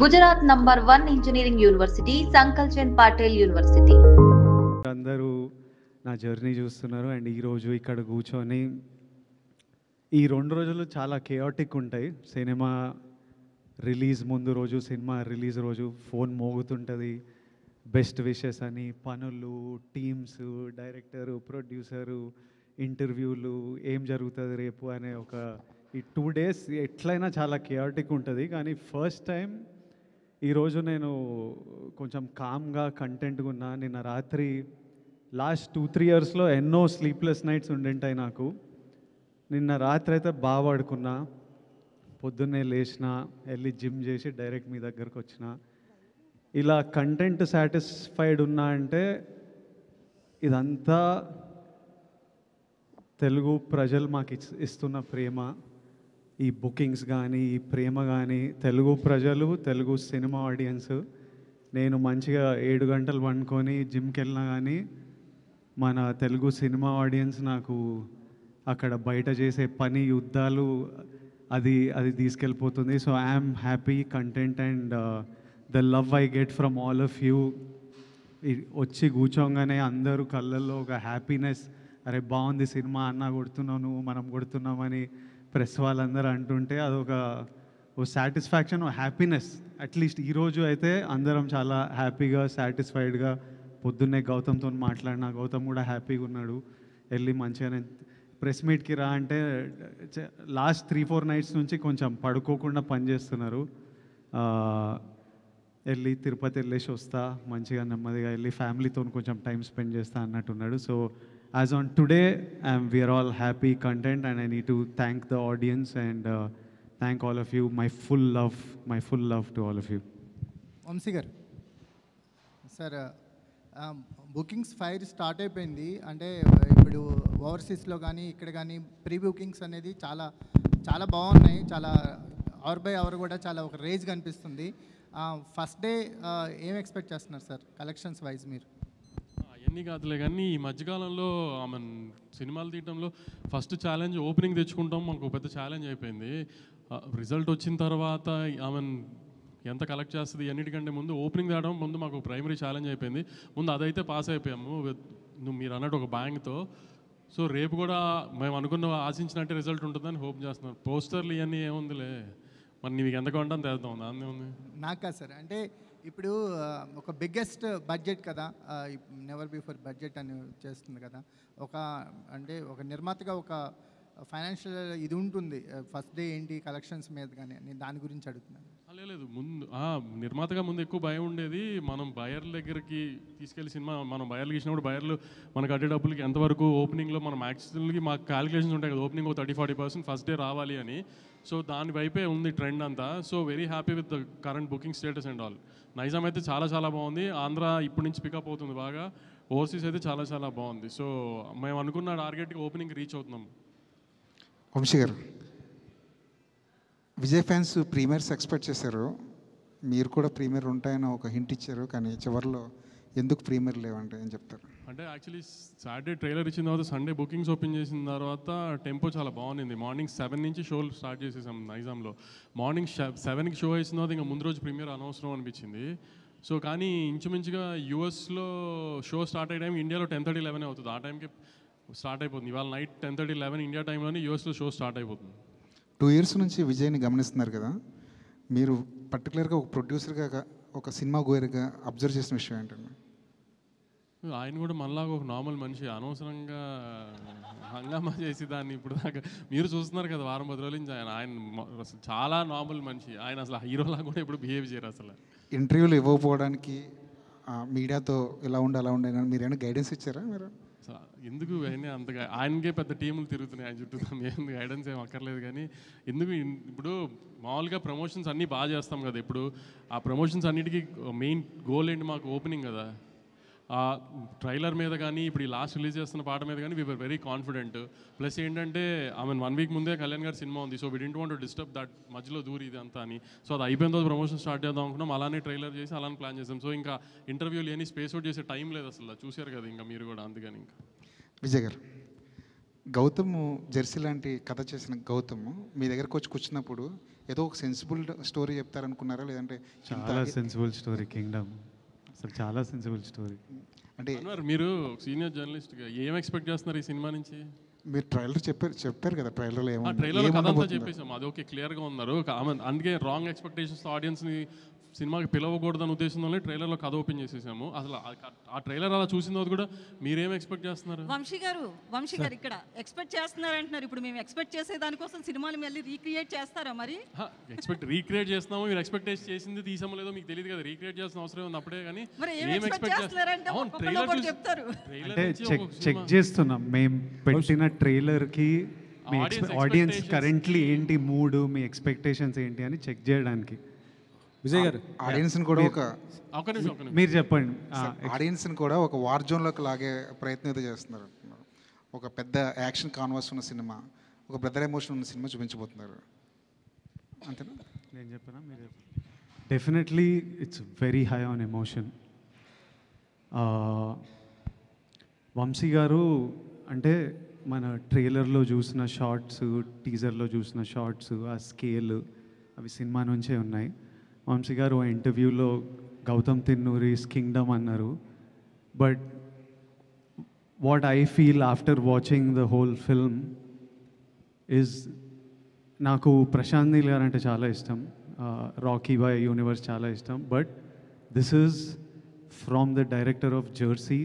Gujarat number 1 engineering university Sankalchand Patil university. అందరూ నా journey చూస్తున్నారు అండ్ ఈరోజు ఇక్కడ కూర్చొని ఈ 2 రోజులు చాలా కేయాటిక్ ఉంటాయి. సినిమా రిలీజ్ ముందు రోజు, సినిమా రిలీజ్ రోజు ఫోన్ మోగుతుంటుంది. బెస్ట్ విషెస్ అని, పనులు, టీమ్స్, డైరెక్టరు, ప్రొడ్యూసరు, ఇంటర్వ్యూలు, ఏం జరుగుతుంది రేపు అనే ఈ 2 days ఎట్లయినా చాలా కేయాటిక్ ఉంటుంది. కానీ ఫస్ట్ టైం ఈరోజు నేను కొంచెం కామ్గా కంటెంట్గా ఉన్నా. నిన్న రాత్రి లాస్ట్ 2-3 yearsలో ఎన్నో స్లీప్లెస్ నైట్స్ ఉండింటాయి నాకు. నిన్న రాత్రి అయితే బాగా పడుకున్నా, పొద్దున్నే లేచిన, వెళ్ళి జిమ్ చేసి డైరెక్ట్ మీ దగ్గరకు వచ్చిన. ఇలా కంటెంట్ సాటిస్ఫైడ్ ఉన్నా అంటే ఇదంతా తెలుగు ప్రజలు మాకు ఇస్తున్న ప్రేమ. ఈ బుకింగ్స్ కానీ, ఈ ప్రేమ కానీ, తెలుగు ప్రజలు, తెలుగు సినిమా ఆడియన్స్. నేను మంచిగా 7 గంటలు పండుకొని జిమ్కి వెళ్ళినా కానీ మన తెలుగు సినిమా ఆడియన్స్ నాకు అక్కడ బయట చేసే పని, యుద్ధాలు అది తీసుకెళ్ళిపోతుంది. So I'm happy, content and the love I get from all of you. వచ్చి కూర్చోగానే అందరూ కళ్ళల్లో ఒక హ్యాపీనెస్, అరే బాగుంది సినిమా, అన్న కొడుతున్నావు నువ్వు, మనం కొడుతున్నామని ప్రెస్ వాళ్ళందరూ అంటుంటే అదొక సాటిస్ఫాక్షన్, హ్యాపీనెస్. అట్లీస్ట్ ఈరోజు అయితే అందరం చాలా హ్యాపీగా, సాటిస్ఫైడ్గా. పొద్దున్నే గౌతమ్తో మాట్లాడినా, గౌతమ్ కూడా హ్యాపీగా ఉన్నాడు. వెళ్ళి మంచిగానే ప్రెస్ మీట్కి రా అంటే లాస్ట్ 3-4 nights నుంచి కొంచెం పడుకోకుండా పనిచేస్తున్నారు. వెళ్ళి తిరుపతి వెళ్ళేసి వస్తా, మంచిగా నెమ్మదిగా వెళ్ళి ఫ్యామిలీతో కొంచెం టైం స్పెండ్ చేస్తా అన్నట్టున్నాడు. So as on today, we are all happy, content, and I need to thank the audience and thank all of you. My full love to all of you. Vamshi గారు, సార్ బుకింగ్స్ ఫైర్ స్టార్ట్ అయిపోయింది. అంటే ఇప్పుడు ఓవర్సీస్లో కానీ ఇక్కడ కానీ pre bookings అనేది చాలా చాలా బాగున్నాయి. చాలా అవర్ బై అవర్ కూడా చాలా ఒక రేజ్ కనిపిస్తుంది. ఫస్ట్ డే ఏం ఎక్స్పెక్ట్ చేస్తున్నారు సార్ కలెక్షన్స్ వైజ్ మీరు? అవన్నీ కాదులే కానీ ఈ మధ్యకాలంలో సినిమాలు తీయడంలో ఫస్ట్ ఛాలెంజ్ ఓపెనింగ్ తెచ్చుకుంటాం, మనకు పెద్ద ఛాలెంజ్ అయిపోయింది. రిజల్ట్ వచ్చిన తర్వాత ఎంత కలెక్ట్ చేస్తుంది అన్నిటికంటే ముందు ఓపెనింగ్ తేవడం ముందు మాకు ప్రైమరీ ఛాలెంజ్ అయిపోయింది. ముందు అదైతే పాస్ అయిపోయాము మీరు అన్నట్టు ఒక బ్యాంక్తో. సో రేపు కూడా మేము అనుకున్న ఆశించినట్టే రిజల్ట్ ఉంటుందని హోప్ చేస్తున్నాం. పోస్టర్లు ఇవన్నీ ఏముందిలే, మరి నీకు ఎంత కొంటాను తెద్దాం, దాన్ని ఉంది. నాకా సార్, అంటే ఇప్పుడు ఒక బిగ్గెస్ట్ బడ్జెట్ కదా, నెవర్ బిఫోర్ బడ్జెట్ అని చేస్తుంది కదా. అంటే ఒక నిర్మాతగా ఒక ఫైనాన్షియల్ ఇది ఉంటుంది. ఫస్ట్ డే ఏంటి కలెక్షన్స్ మీద కానీ నేను దాని గురించి అడుగుతున్నాను. లేదు, ముందు నిర్మాతగా ముందు ఎక్కువ భయం ఉండేది. మనం బయర్ల దగ్గరికి తీసుకెళ్లి సినిమా మనం బయర్లు ఇచ్చినప్పుడు బయర్లు మనకు అడ్డే డబ్బులకి ఎంతవరకు ఓపెనింగ్లో మనం యాక్చువల్గా మాకు క్యాలిక్యులేషన్స్ ఉంటాయి కదా, ఓపెనింగ్ 30-40% ఫస్ట్ డే రావాలి అని. సో దాని వైపే ఉంది ట్రెండ్ అంతా. So very happy with the current booking status and all. Nizam అయితే చాలా చాలా బాగుంది. ఆంధ్ర ఇప్పటి నుంచి పికప్ అవుతుంది బాగా. ఓవర్సీస్ అయితే చాలా చాలా బాగుంది. సో మేము అనుకున్న టార్గెట్కి ఓపెనింగ్ రీచ్ అవుతున్నాం. వంశీ గారు, విజయ్ ఫ్యాన్స్ ప్రీమియర్స్ ఎక్స్పెక్ట్ చేశారు, మీరు కూడా ప్రీమియర్ ఉంటాయని ఒక హింట్ ఇచ్చారు. కానీ చివరిలో ఎందుకు ప్రీమియర్ లేవంటే ఏం చెప్తారు? అంటే యాక్చువల్లీ సాటర్డే ట్రైలర్ ఇచ్చిన తర్వాత సండే బుకింగ్స్ ఓపెన్ చేసిన తర్వాత టెంపో చాలా బాగుంది. మార్నింగ్ 7 నుంచి షోలు స్టార్ట్ చేసేసాం నైజాంలో. మార్నింగ్ 7కి షో వేసిన తర్వాత ఇంకా ముందు రోజు ప్రీమియర్ అనవసరం అనిపించింది. సో కానీ ఇంచుమించుగా యూఎస్లో షో స్టార్ట్ అయ్యే టైం ఇండియాలో 10:30-11 అవుతుంది. ఆ టైంకి స్టార్ట్ అయిపోతుంది. ఇవాళ నైట్ 10:30-11 ఇండియా టైంలోనే యూఎస్లో షో స్టార్ట్ అయిపోతుంది. 2 years నుంచి విజయ్ని గమనిస్తున్నారు కదా, మీరు పర్టికులర్గా ఒక ప్రొడ్యూసర్గా, ఒక సినిమా గోయర్గా అబ్జర్వ్ చేసిన విషయం ఏంటండి? ఆయన కూడా మనలాగా ఒక నార్మల్ మనిషి, అనవసరంగా హంగామా చేసి దాన్ని ఇప్పుడు దాకా మీరు చూస్తున్నారు కదా వారం 10 రోజుల నుంచి ఆయన అసలు చాలా నార్మల్ మనిషి. ఆయన అసలు హీరోలా కూడా ఇప్పుడు బిహేవ్ చేయరు. అసలు ఇంటర్వ్యూలు ఇవ్వకపోవడానికి మీడియాతో ఇలా ఉండి అలా ఉండే మీరు ఏమైనా గైడెన్స్ ఇచ్చారా? మీరు ఎందుకు అయినా అంతగా ఆయనకే పెద్ద టీములు తిరుగుతున్నాయి ఆయన చుట్టూ, మేము గైడెన్స్ ఏం అక్కర్లేదు. కానీ ఎందుకు ఇప్పుడు మామూలుగా ప్రమోషన్స్ అన్నీ బాగా చేస్తాం కదా. ఇప్పుడు ఆ ప్రమోషన్స్ అన్నిటికీ మెయిన్ గోల్ ఏంటి, మాకు ఓపెనింగ్ కదా. ఆ ట్రైలర్ మీద కానీ ఇప్పుడు ఈ లాస్ట్ రిలీజ్ చేస్తున్న పాట మీద కానీ వీఆర్ వెరీ కాన్ఫిడెంట్. ప్లస్ ఏంటంటే 1 week ముందే కళ్యాణ్ గారి సినిమా ఉంది. So we didn't want to disturb that, మధ్యలో దూరి ఇది అంతా అని. సో అది అయిపోయిన తర్వాత ప్రమోషన్ స్టార్ట్ చేద్దాం అనుకున్నాం. అలానే ట్రైలర్ చేసి అలానే ప్లాన్ చేసాం. సో ఇంకా ఇంటర్వ్యూలు ఏమీ స్పేస్ అవుట్ చేసే టైం లేదు అసలు, చూశారు కదా ఇంకా మీరు కూడా. అందుకని ఇంకా విజయ్ గారు, గౌతమ్ జెర్సీ లాంటి కథ చేసిన గౌతమ్ మీ దగ్గరకు వచ్చి కూర్చున్నప్పుడు ఏదో ఒక సెన్సిబుల్ స్టోరీ చెప్తారనుకున్నారా, లేదంటే చాలా సెన్సిబుల్ స్టోరీ కింగ్డమ్, అసలు చాలా సెన్సిబుల్ స్టోరీ. అంటే అన్వర్, మీరు సీనియర్ జర్నలిస్ట్గా ఏం ఎక్స్పెక్ట్ చేస్తున్నారు ఈ సినిమా నుంచి? మీరు ట్రైలర్ చెప్పారు కదా, ట్రైలర్లో ఆ ట్రైలర్ కథ అంతా చెప్పేసాం, అది ఓకే, క్లియర్గా ఉన్నారు. అందుకే రాంగ్ ఎక్స్పెక్టేషన్స్ ఆడియన్స్ని సినిమాకి పిలవకూడదని ఉద్దేశంలోనే ట్రైలర్లో కథ ఓపెన్ చేసేసాము. అసలు ఆ ట్రైలర్ అలా చూసిన తర్వాత కూడా మీరేం ఎక్స్పెక్ట్ చేస్తున్నారు? వంశీ గారు ఇక్కడ ఎక్స్పెక్ట్ చేస్తున్నారు అంటున్నారు. ఇప్పుడు మేము ఎక్స్పెక్ట్ చేసే దానికోసం సినిమాలు మళ్ళీ రీక్రియేట్ చేస్తారా మరి? రీక్రియేట్ చేస్తున్నాము, మీరు ఎక్స్పెక్ట్ చేసింది తీసామో లేదో మీకు తెలియదు కదా, రీక్రియేట్ చేసిన అవసరం ఉంది అప్పుడే. కానీ మరి ఏం ఎక్స్పెక్ట్ చేస్తున్నారంటే ఒక్కొక్కరు చెప్తారు. అంటే చెక్ చేస్తున్నాం మేము పెట్టిన ట్రైలర్కి మీ ఆడియన్స్ కరెంట్లీ ఏంటి మూడు, మీ ఎక్స్పెక్టేషన్స్ ఏంటి అని చెక్ చేయడానికి. విజయ్ గారు, ఆడియన్స్ని కూడా ఒక నిమిషం మీరు చెప్పండి. ఆడియన్స్ని కూడా ఒక వార్ జోన్లోకి లాగే ప్రయత్నం అయితే చేస్తున్నారు. ఒక పెద్ద యాక్షన్ కాన్వాస్ ఉన్న సినిమా, ఒక బ్రదర్ ఎమోషన్ ఉన్న సినిమా చూపించబోతున్నారు, అంతేనా? నేను చెప్పనా, మీరు చెప్పండి. Definitely it's very high on emotion. Vamshi గారు అంటే మన ట్రైలర్లో చూసిన షార్ట్స్, టీజర్లో చూసిన షార్ట్స్, ఆ స్కేల్ అవి సినిమా నుంచే ఉన్నాయి. వంశీ గారు ఆ ఇంటర్వ్యూలో గౌతమ్ తిన్నూరిస్ కింగ్డమ్ అన్నారు. But what I feel after watching the whole film is, నాకు ప్రశాంత్ నీల్ గారు అంటే చాలా ఇష్టం, రాకీ బాయ్ యూనివర్స్ చాలా ఇష్టం. But this is from the director of Jersey,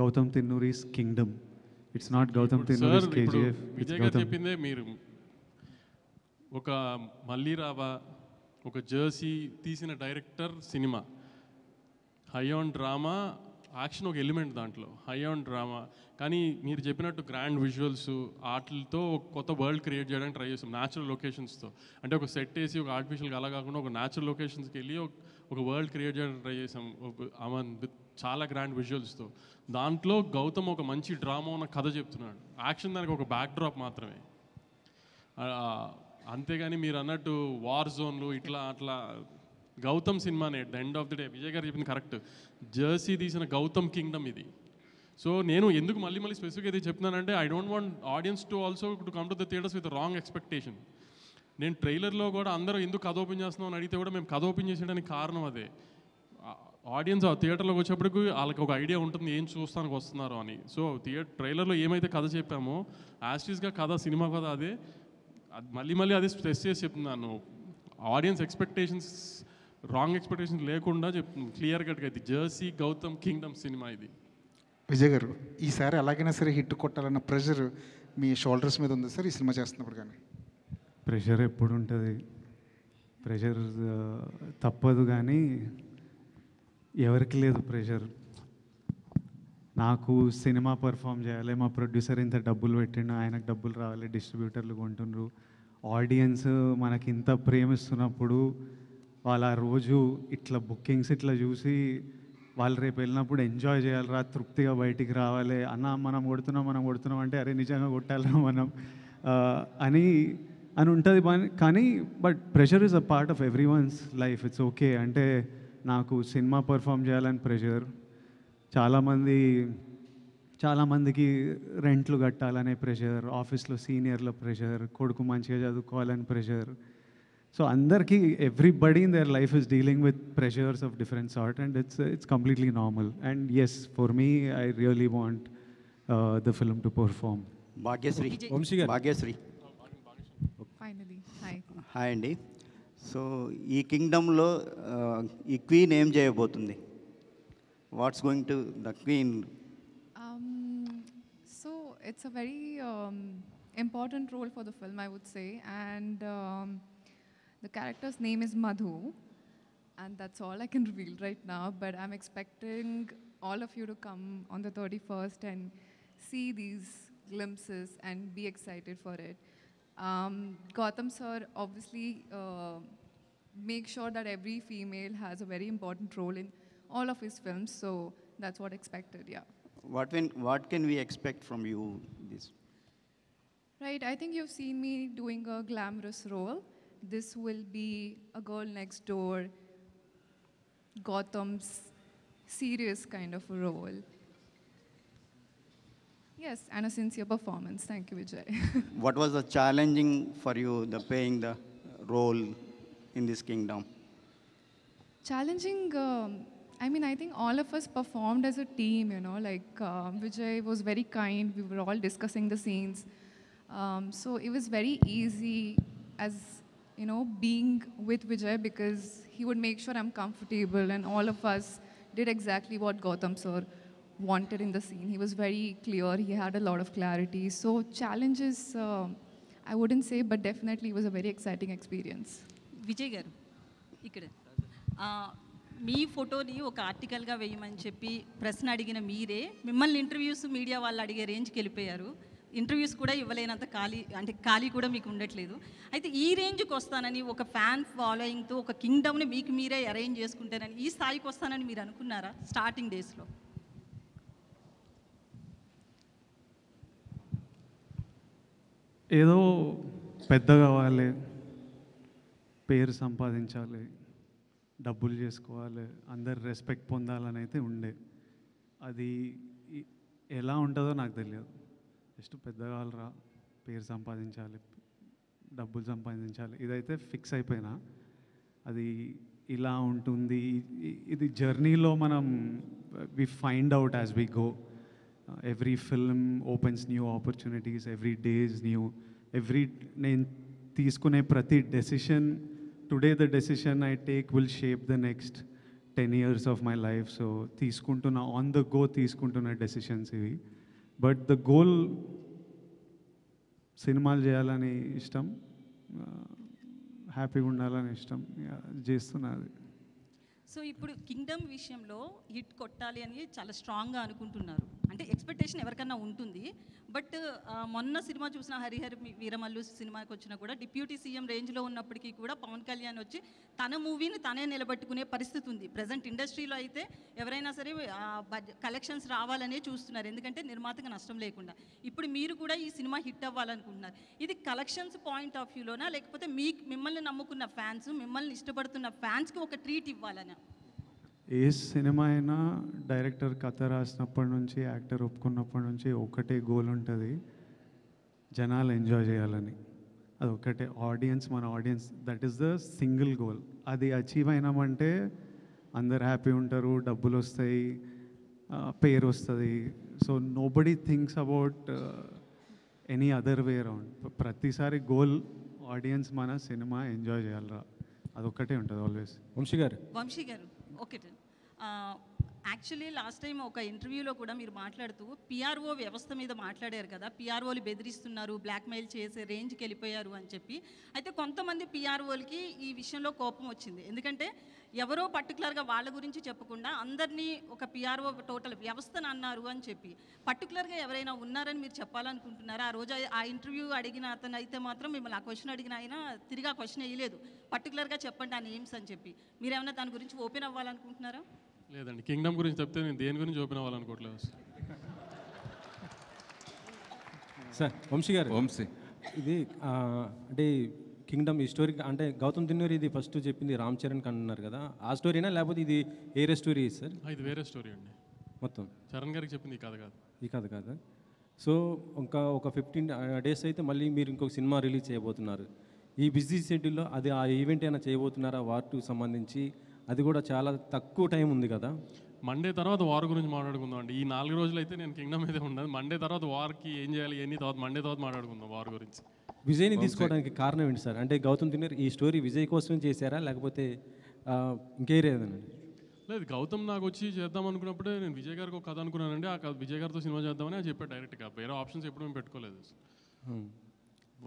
Gautam Tinnanuri's Kingdom. It's not Gautam Tinnanuri's KGF. Vijay గారు చెప్పిందే మీరు ఒక మళ్ళీ రావా, ఒక జెర్సీ తీసిన డైరెక్టర్ సినిమా, హై ఆన్ డ్రామా, యాక్షన్ ఒక ఎలిమెంట్ దాంట్లో, హై ఆన్ డ్రామా. కానీ మీరు చెప్పినట్టు గ్రాండ్ విజువల్స్ వాటితో ఒక కొత్త వరల్డ్ క్రియేట్ చేయడానికి ట్రై చేస్తాం, న్యాచురల్ లొకేషన్స్తో. అంటే ఒక సెట్ వేసి ఒక ఆర్టిఫిషియల్గా అలా కాకుండా ఒక న్యాచురల్ లొకేషన్స్కి వెళ్ళి ఒక వరల్డ్ క్రియేట్ చేయడానికి ట్రై చేసాం, విత్ చాలా గ్రాండ్ విజువల్స్తో. దాంట్లో గౌతమ్ ఒక మంచి డ్రామా ఉన్న కథ చెప్తున్నాడు, యాక్షన్ దానికి ఒక బ్యాక్ డ్రాప్ మాత్రమే. అంతేగాని మీరు అన్నట్టు వార్ జోన్లు ఇట్లా అట్లా గౌతమ్ సినిమానే at the end of the day. Vijay గారు చెప్పింది కరెక్ట్, జెర్సీ తీసిన గౌతమ్ కింగ్డమ్ ఇది. సో నేను ఎందుకు మళ్ళీ స్పెసిఫిక్గా ఇది చెప్తున్నానంటే, I don't want audience to also to come to the theatres with wrong expectation. నేను ట్రైలర్లో కూడా అందరూ ఎందుకు కథ ఓపెన్ చేస్తున్నాం అని అడిగితే కూడా మేము కథ ఓపెన్ చేసేయడానికి కారణం అదే. ఆడియన్స్ ఆ థియేటర్లోకి వచ్చేప్పటికి వాళ్ళకి ఒక ఐడియా ఉంటుంది ఏం చూస్తానికి వస్తున్నారు అని. సో ట్రైలర్లో ఏమైతే కథ చెప్పామో యాస్టీస్గా కథ, సినిమా కథ అదే. మళ్ళీ అదే స్ట్రెస్ చేసి చెప్తున్నాను, ఆడియన్స్ ఎక్స్పెక్టేషన్స్ రాంగ్ ఎక్స్పెక్టేషన్స్ లేకుండా చెప్తున్నాను క్లియర్ కట్గా. ఇది జెర్సీ గౌతమ్ కింగ్డమ్ సినిమా ఇది. విజయ్ గారు, ఈసారి ఎలాగైనా సరే హిట్ కొట్టాలన్న ప్రెషర్ మీ షోల్డర్స్ మీద ఉంది సార్ ఈ సినిమా చేస్తున్నప్పుడు? కానీ ప్రెషర్ ఎప్పుడు ఉంటుంది, ప్రెషర్ తప్పదు, కానీ ఎవరికి లేదు ప్రెషర్. నాకు సినిమా పర్ఫామ్ చేయాలి, మా ప్రొడ్యూసర్ ఇంత డబ్బులు పెట్టిండు, ఆయనకు డబ్బులు రావాలి, డిస్ట్రిబ్యూటర్లు కొంటుండ్రు, ఆడియన్స్ మనకి ఇంత ప్రేమిస్తున్నప్పుడు వాళ్ళు ఆ రోజు ఇట్లా బుకింగ్స్ ఇట్లా చూసి వాళ్ళు రేపు వెళ్ళినప్పుడు ఎంజాయ్ చేయాలిరా, తృప్తిగా బయటికి రావాలి. అన్న మనం కొడుతున్నాం అంటే అరే నిజంగా కొట్టాలిరా మనం అని ఉంటుంది. కానీ but pressure is a part of every one's life. It's okay. అంటే నాకు సినిమా పర్ఫామ్ చేయాలని ప్రెషర్, చాలామందికి రెంట్లు కట్టాలనే ప్రెషర్, ఆఫీస్లో సీనియర్ల ప్రెషర్, కొడుకు మంచిగా చదువుకోవాలని ప్రెషర్. సో అందరికీ everybody in their life is dealing with pressures of different sort and it's completely normal. And yes, for me I really want the film to perform. Bhagyashri, Vamsi గారు. Bhagyashri finally hi. Hi అండి. So ఈ కింగ్డమ్లో ఈ queen ఏం చేయబోతుంది? What's going to the queen? So it's a very important role for the film, I would say, and the character's name is Madhu, and that's all I can reveal right now, but I'm expecting all of you to come on the 31st and see these glimpses and be excited for it. Gautam sir obviously make sure that every female has a very important role in all of his films, so that's what expected. Yeah. What can we expect from you this? Right, I think you've seen me doing a glamorous role. This will be a girl next door, Gautam's serious kind of a role. Yes, and a sincere performance. Thank you, Vijay. What was the challenging for you, the playing the role in this kingdom? Challenging, I mean, I think all of us performed as a team, you know, like Vijay was very kind. We were all discussing the scenes. So it was very easy as, you know, being with Vijay because he would make sure I'm comfortable, and all of us did exactly what Gautam sir wanted in the scene. He was very clear. He had a lot of clarity. So challenges, I wouldn't say, but definitely it was a very exciting experience. Vijay గారు ఇక్కడ మీ ఫోటోని ఒక ఆర్టికల్గా వేయమని చెప్పి ప్రశ్న అడిగిన మీరే మిమ్మల్ని ఇంటర్వ్యూస్ మీడియా వాళ్ళు అడిగే రేంజ్కి వెళ్ళిపోయారు. ఇంటర్వ్యూస్ కూడా ఇవ్వలేనంత ఖాళీ కూడా మీకు ఉండట్లేదు. అయితే ఈ రేంజ్కి వస్తానని, ఒక ఫ్యాన్ ఫాలోయింగ్తో ఒక కింగ్డమ్ని మీకు మీరే అరేంజ్ చేసుకుంటారని, ఈ స్థాయికి వస్తానని మీరు అనుకున్నారా స్టార్టింగ్ డేస్లో? ఏదో పెద్ద కావాలి, పేరు సంపాదించాలి, డబ్బులు చేసుకోవాలి, అందరు రెస్పెక్ట్ పొందాలని అయితే ఉండే. అది ఎలా ఉంటుందో నాకు తెలియదు. జస్ట్ పెద్ద కావాలరా, పేరు సంపాదించాలి, డబ్బులు సంపాదించాలి, ఇదైతే ఫిక్స్ అయిపోయినా. అది ఇలా ఉంటుంది. ఇది జర్నీలో మనం we find out as we go. Every film opens new opportunities, every day is new. నేను తీసుకునే ప్రతి decision, today the decision I take will shape the next 10 years of my life. So తీసుకుంటున్న ఆన్ ద గో తీసుకుంటున్న decisions ఇవి. But the goal సినిమాలు చేయాలని ఇష్టం, హ్యాపీగా ఉండాలని ఇష్టం, చేస్తున్నది. సో ఇప్పుడు కింగ్డమ్ విషయంలో హిట్ కొట్టాలి అని చాలా స్ట్రాంగ్గా అనుకుంటున్నారు. అంటే ఎక్స్పెక్టేషన్ ఎవరికన్నా ఉంటుంది. బట్ మొన్న సినిమా చూసిన హరిహర వీరమల్లు సినిమాకి వచ్చినా కూడా డిప్యూటీ సీఎం రేంజ్లో ఉన్నప్పటికీ కూడా పవన్ కళ్యాణ్ వచ్చి తన మూవీని తనే నిలబెట్టుకునే పరిస్థితి ఉంది. ప్రజెంట్ ఇండస్ట్రీలో అయితే ఎవరైనా సరే కలెక్షన్స్ రావాలనే చూస్తున్నారు, ఎందుకంటే నిర్మాతగా నష్టం లేకుండా. ఇప్పుడు మీరు కూడా ఈ సినిమా హిట్ అవ్వాలనుకుంటున్నారు. ఇది కలెక్షన్స్ పాయింట్ ఆఫ్ వ్యూలోనా, లేకపోతే మిమ్మల్ని నమ్ముకున్న ఫ్యాన్స్, మిమ్మల్ని ఇష్టపడుతున్న ఫ్యాన్స్కి ఒక ట్రీట్ ఇవ్వాలనా? ఏ సినిమా అయినా డైరెక్టర్ కథ రాసినప్పటి నుంచి, యాక్టర్ ఒప్పుకున్నప్పటి నుంచి ఒకటే గోల్ ఉంటుంది, జనాలు ఎంజాయ్ చేయాలని. అది ఒకటే ఆడియన్స్, మన audience, that is the single goal. అది అచీవ్ అయినామంటే అందరు హ్యాపీ ఉంటారు, డబ్బులు వస్తాయి, పేరు వస్తుంది. So nobody thinks about any other way around. ప్రతిసారి గోల్ ఆడియన్స్ మన సినిమా ఎంజాయ్ చేయాలరా, అదొక్కటే ఉంటుంది ఆల్వేస్. వంశీ గారు ఓకే. యాక్చువల్లీ లాస్ట్ టైం ఒక ఇంటర్వ్యూలో కూడా మీరు మాట్లాడుతూ పిఆర్ఓ వ్యవస్థ మీద మాట్లాడారు కదా, పిఆర్ఓలు బెదిరిస్తున్నారు, బ్లాక్మెయిల్ చేసే రేంజ్కి వెళ్ళిపోయారు అని చెప్పి. అయితే కొంతమంది పిఆర్ఓలకి ఈ విషయంలో కోపం వచ్చింది. ఎందుకంటే ఎవరో పర్టికులర్గా వాళ్ళ గురించి చెప్పకుండా అందరినీ ఒక పిఆర్ఓ టోటల్ వ్యవస్థను అన్నారు అని చెప్పి. పర్టికులర్గా ఎవరైనా ఉన్నారని మీరు చెప్పాలనుకుంటున్నారా? ఆ రోజు ఆ ఇంటర్వ్యూ అడిగిన అతను అయితే మాత్రం మిమ్మల్ని ఆ క్వశ్చన్ అడిగిన ఆయన తిరిగి ఆ క్వశ్చన్ వేయలేదు, పర్టికులర్గా చెప్పండి ఆ నేమ్స్ అని చెప్పి. మీరేమైనా దాని గురించి ఓపెన్ అవ్వాలనుకుంటున్నారా? లేదండి, కింగ్డమ్ గురించి చెప్తే నేను దేని గురించి ఓపెన్ అవ్వాలనుకోవట్లేదు సార్. వంశీ గారు, ఇది అంటే కింగ్డమ్ ఈ స్టోరీ అంటే గౌతమ్ దిన్నూరి ఇది ఫస్ట్ చెప్పింది రామ్ చరణ్ అన్నారు కదా, ఆ స్టోరీనా లేకపోతే ఇది వేరే స్టోరీ సార్? ఇది వేరే స్టోరీ అండి. మొత్తం చరణ్ గారికి చెప్పింది ఈ కథ కాదు. ఈ కథ కాదు. సో ఒక 15 days అయితే మళ్ళీ మీరు ఇంకొక సినిమా రిలీజ్ చేయబోతున్నారు. ఈ బిజీ షెడ్యూల్లో అది ఆ ఈవెంట్ అయినా చేయబోతున్నారా వార్ 2 సంబంధించి? అది కూడా చాలా తక్కువ టైం ఉంది కదా. మండే తర్వాత వార్ గురించి మాట్లాడుకుందాం అండి. ఈ 4 రోజులు అయితే నేను కింగ్డమ్ అయితే ఉండదు. మండే తర్వాత వార్కి ఏం చేయాలి తర్వాత మండే తర్వాత మాట్లాడుకుందాం వార్ గురించి. విజయ్ని తీసుకోవడానికి కారణం ఏంటి సార్? అంటే గౌతమ్ దిన్నూరి ఈ స్టోరీ విజయ్ కోసం చేశారా లేకపోతే ఇంకేరేదనండి? లేదు, గౌతమ్ నాకు వచ్చి చేద్దాం అనుకున్నప్పుడే నేను విజయ్ గారికి ఒక కథ అనుకున్నానండి. ఆ కథ విజయ్ గారితో సినిమా చేద్దామని అది చెప్పాడు డైరెక్ట్గా. వేరే ఆప్షన్స్ ఎప్పుడు మేము పెట్టుకోలేదు.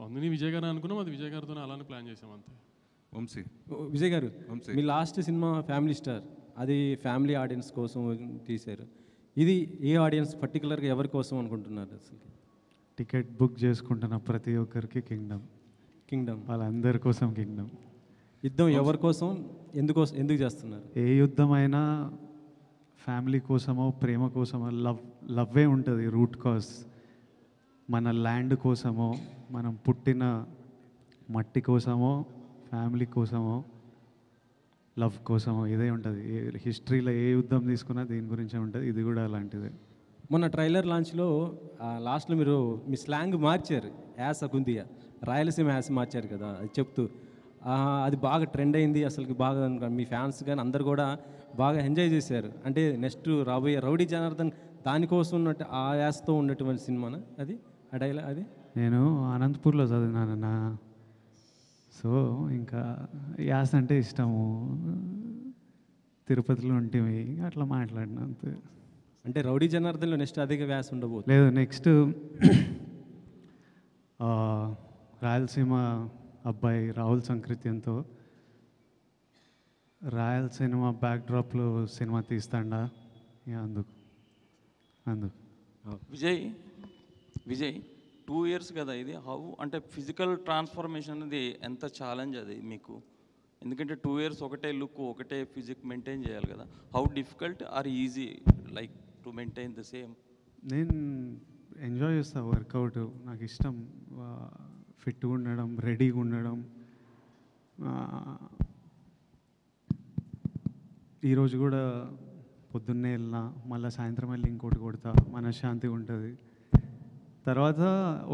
అందుని విజయ్ గారు అనుకున్నాం, అది విజయ్ గారితో అలానే ప్లాన్ చేసాం అంతే. విజయ్ గారు, మీ లాస్ట్ సినిమా ఫ్యామిలీ స్టార్, అది ఫ్యామిలీ ఆడియన్స్ కోసం తీశారు. ఇది ఏ ఆడియన్స్ పర్టికులర్గా ఎవరి కోసం అనుకుంటున్నారు అసలు? టికెట్ బుక్ చేసుకుంటున్న ప్రతి ఒక్కరికి కింగ్డమ్ వాళ్ళందరి కోసం కింగ్డమ్. యుద్ధం ఎవరి కోసం, ఎందుకు చేస్తున్నారు? ఏ యుద్ధమైనా ఫ్యామిలీ కోసమో ప్రేమ కోసమో, లవ్వే ఉంటుంది రూట్ కాజ్. మన ల్యాండ్ కోసమో, మనం పుట్టిన మట్టి కోసమో, ఫ్యామిలీ కోసమో, లవ్ కోసమో ఇదే ఉంటుంది. హిస్టరీలో ఏ యుద్ధం తీసుకున్నా దీని గురించే ఉంటుంది. ఇది కూడా అలాంటిదే. మొన్న ట్రైలర్ లాంచ్లో లాస్ట్లో మీరు మీ స్లాంగ్ మార్చారు, యాస కుందియా, రాయలసీమ యాస మార్చారు కదా. అది చెప్తూ అది బాగా ట్రెండ్ అయింది అసలుకి బాగా మీ ఫ్యాన్స్ కానీ అందరు కూడా బాగా ఎంజాయ్ చేశారు. అంటే నెక్స్ట్ రాబోయే రౌడీ జనార్దన్ దానికోసం ఉన్నట్టు ఆ యాస్తో ఉన్నటువంటి సినిమానా అది ఆ డైలాగ్ అది? నేను అనంతపూర్లో చదివినానన్న, సో ఇంకా యాస అంటే ఇష్టము, తిరుపతిలో ఉంటేవి అట్లా మాట్లాడిన అంతే. అంటే రౌడీ జనార్దన్లో నెక్స్ట్ అధిక వ్యాస ఉండబోతుంది. లేదు, నెక్స్ట్ రాయలసీమ అబ్బాయి రాహుల్ సంకృత్యంతో రాయలసీమ బ్యాక్డ్రాప్లో సినిమా తీస్తాడా, అందుకు విజయ్ 2 years కదా ఇది. హౌ అంటే ఫిజికల్ ట్రాన్స్ఫర్మేషన్ అనేది ఎంత ఛాలెంజ్ అది మీకు? ఎందుకంటే 2 years ఒకటే లుక్ ఒకటే ఫిజిక్ మెయింటైన్ చేయాలి కదా. How difficult or easy like to maintain the same? నేను ఎంజాయ్ చేస్తాను వర్కౌట్, నాకు ఇష్టం ఫిట్గా ఉండడం, రెడీగా ఉండడం. ఈరోజు కూడా పొద్దున్నే వెళ్ళినా మళ్ళీ సాయంత్రం వెళ్ళి ఇంకోటి కొడతా, మనశ్శాంతిగా ఉంటుంది. తర్వాత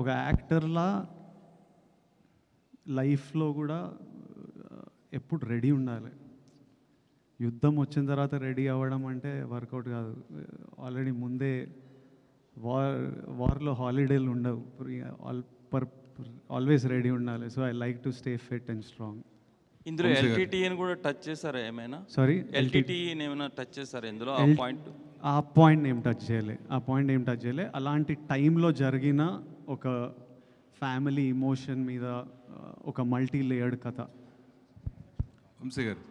ఒక యాక్టర్లా లైఫ్లో కూడా ఎప్పుడు రెడీ ఉండాలి. యుద్ధం వచ్చిన తర్వాత రెడీ అవ్వడం అంటే వర్కౌట్ కాదు. ఆల్రెడీ ముందే వార్లో హాలిడేలు ఉండవు, ఆల్వేస్ రెడీ ఉండాలి. So I like to stay fit and strong. ఇందులో ఎల్టీటీని కూడా టచ్ చేశారా ఏమైనా? సారీ, ఎల్టీటీని ఏమైనా టచ్ చేశారా ఇందులో? ఆ పాయింట్ ఏం టచ్ చేయలే. అలాంటి టైంలో జరిగిన ఒక ఫ్యామిలీ ఇమోషన్ మీద ఒక మల్టీ లేయర్డ్ కథ. వంశీ గారు,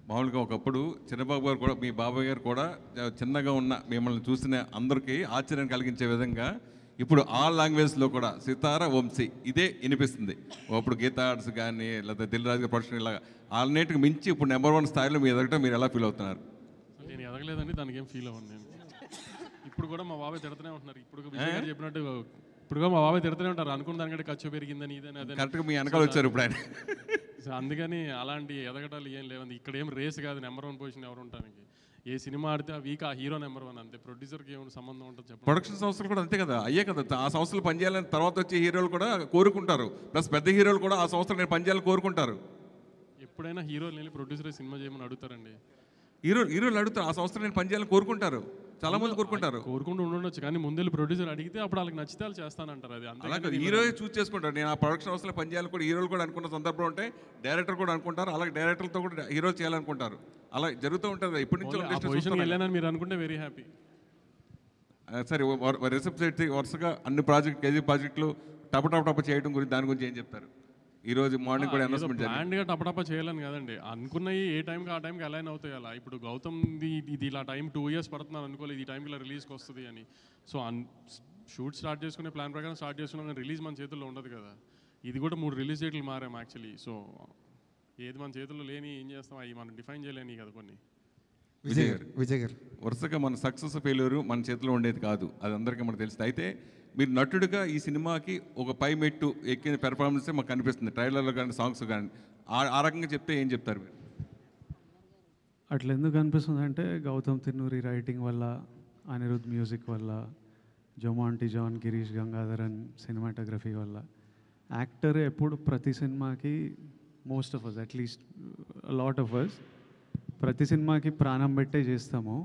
మామూలుగా ఒకప్పుడు చిన్నబాబు గారు కూడా, మీ బాబాయ్ గారు కూడా చిన్నగా ఉన్న మిమ్మల్ని చూసిన అందరికీ ఆశ్చర్యం కలిగించే విధంగా ఇప్పుడు ఆల్ లాంగ్వేజ్లో కూడా సితార వంశీ ఇదే వినిపిస్తుంది. అప్పుడు గీతా ఆర్ట్స్ కానీ లేదా దిల్ రాజు గారి ప్రొడక్షన్ ఇలాగా అన్నిటికి మించి ఇప్పుడు నెంబర్ 1 స్థాయిలో మీ ఎదగటం మీరు ఎలా ఫీల్ అవుతున్నారు? నేను ఎదగలేదండి, దానికి ఏం ఫీల్ అవ్వను నేను. ఇప్పుడు కూడా మా బాబాయ్ తిడుతూనే ఉంటున్నారు. ఇప్పుడు విజయ్ గారు చెప్పినట్టు ఇప్పుడు కూడా మా బాబాయ్ తిడుతూనే ఉంటారు. అనుకున్న దానికంటే ఖర్చు పెరిగిందని ఇదని అదే. కరెక్ట్గా మీ వెనకాల వచ్చారు ఇప్పుడు ఆయన. అందుకని అలాంటి ఎదగటాలు ఏం లేవండి. ఇక్కడ ఏం రేస్ కాదు నెంబర్ 1 పొజిషన్ ఎవరు ఉండటానికి. ఏ సినిమా ఆడితే ఆ వీక్ ఆ హీరో నెంబర్ 1 అంతే. ప్రొడ్యూసర్కి ఏమైనా సంబంధం ఉంటుంది చెప్పండి. ప్రొడక్షన్ సంస్థలు కూడా అంతే కదా, అయ్యే కదా. ఆ సంస్థలు పనిచేయాలని తర్వాత వచ్చే హీరోలు కూడా కోరుకుంటారు. ప్లస్ పెద్ద హీరోలు కూడా ఆ సంస్థలు నేను పనిచేయాలని కోరుకుంటారు. ఎప్పుడైనా హీరోలు వెళ్ళి ప్రొడ్యూసర్ సినిమా చేయమని అడుగుతారండి. హీరోలు అడుగుతారు, ఆ సంస్థలు నేను పనిచేయాలని కోరుకుంటారు. చాలా మంది కోరుకుంటూ ఉండొచ్చు, కానీ ముందు ప్రొడ్యూసర్ అడిగితే అప్పుడు వాళ్ళకి నచ్చితే వాళ్ళు చేస్తానంటారు. అది అలాగే హీరో చూస్ చేసుకుంటారు. నేను ఆ ప్రొడక్షన్ హౌస్లో పనిచేయాలని కూడా హీరోలు కూడా అనుకున్న సందర్భం ఉంటే డైరెక్టర్ కూడా అనుకుంటారు. అలాగే డైరెక్టర్లతో కూడా హీరోలు చేయాలనుకుంటారు. అలా జరుగుతూ ఉంటుంది. ఇప్పటి నుంచి వెళ్ళానని మీరు అనుకుంటే వెరీ హ్యాపీ. సరే, రిసెప్ట్ వరుసగా అన్ని కేజీ ప్రాజెక్టులు టప చేయడం గురించి దాని గురించి ఏం చెప్తారు? ఈరోజు మార్నింగ్ కూడా అనౌన్స్మెంట్ ప్లాన్గా టపటప చేయాలని కదండి, అనుకున్నవి ఏ టైంకి ఆ టైంకి అలైన్ అవుతాయి. అలా ఇప్పుడు గౌతమ్ ఇది ఇలా టైం 2 years పడుతున్నాను అనుకోలేదు ఈ టైంకి ఇలా రిలీజ్కి వస్తుంది అని. సో షూట్ స్టార్ట్ చేసుకునే ప్లాన్ ప్రకారం స్టార్ట్ చేసుకున్నాం, కానీ రిలీజ్ మన చేతుల్లో ఉండదు కదా. ఇది కూడా 3 రిలీజ్ డేట్లు మారాం యాక్చువల్లీ. సో ఏది మన చేతుల్లో లేని ఏం చేస్తాం, అవి మనం డిఫైన్ చేయలేని కదా కొన్ని. విజయ్ గారు వరుసగా మన సక్సెస్ ఫెయిల్యూరు మన చేతిలో ఉండేది కాదు, అది అందరికీ మనకు తెలుస్తుంది. అయితే మీరు నటుడిగా ఈ సినిమాకి ఒక పై మెట్టు ఎక్కిన పెర్ఫార్మెన్సే మాకు కనిపిస్తుంది, ట్రైలర్లో కానీ సాంగ్స్ కానీ. ఆ రకంగా చెప్తే ఏం చెప్తారు మీరు? అట్లా ఎందుకు అనిపిస్తుంది అంటే గౌతమ్ తిన్నూరి రైటింగ్ వల్ల, అనిరుద్ మ్యూజిక్ వల్ల, జొమాంటి జాన్, గిరీష్ గంగాధరన్ సినిమాటోగ్రఫీ వల్ల. యాక్టర్ ఎప్పుడు ప్రతి సినిమాకి most of us, at least lot of us, ప్రతి సినిమాకి ప్రాణం పెట్టే చేస్తాము.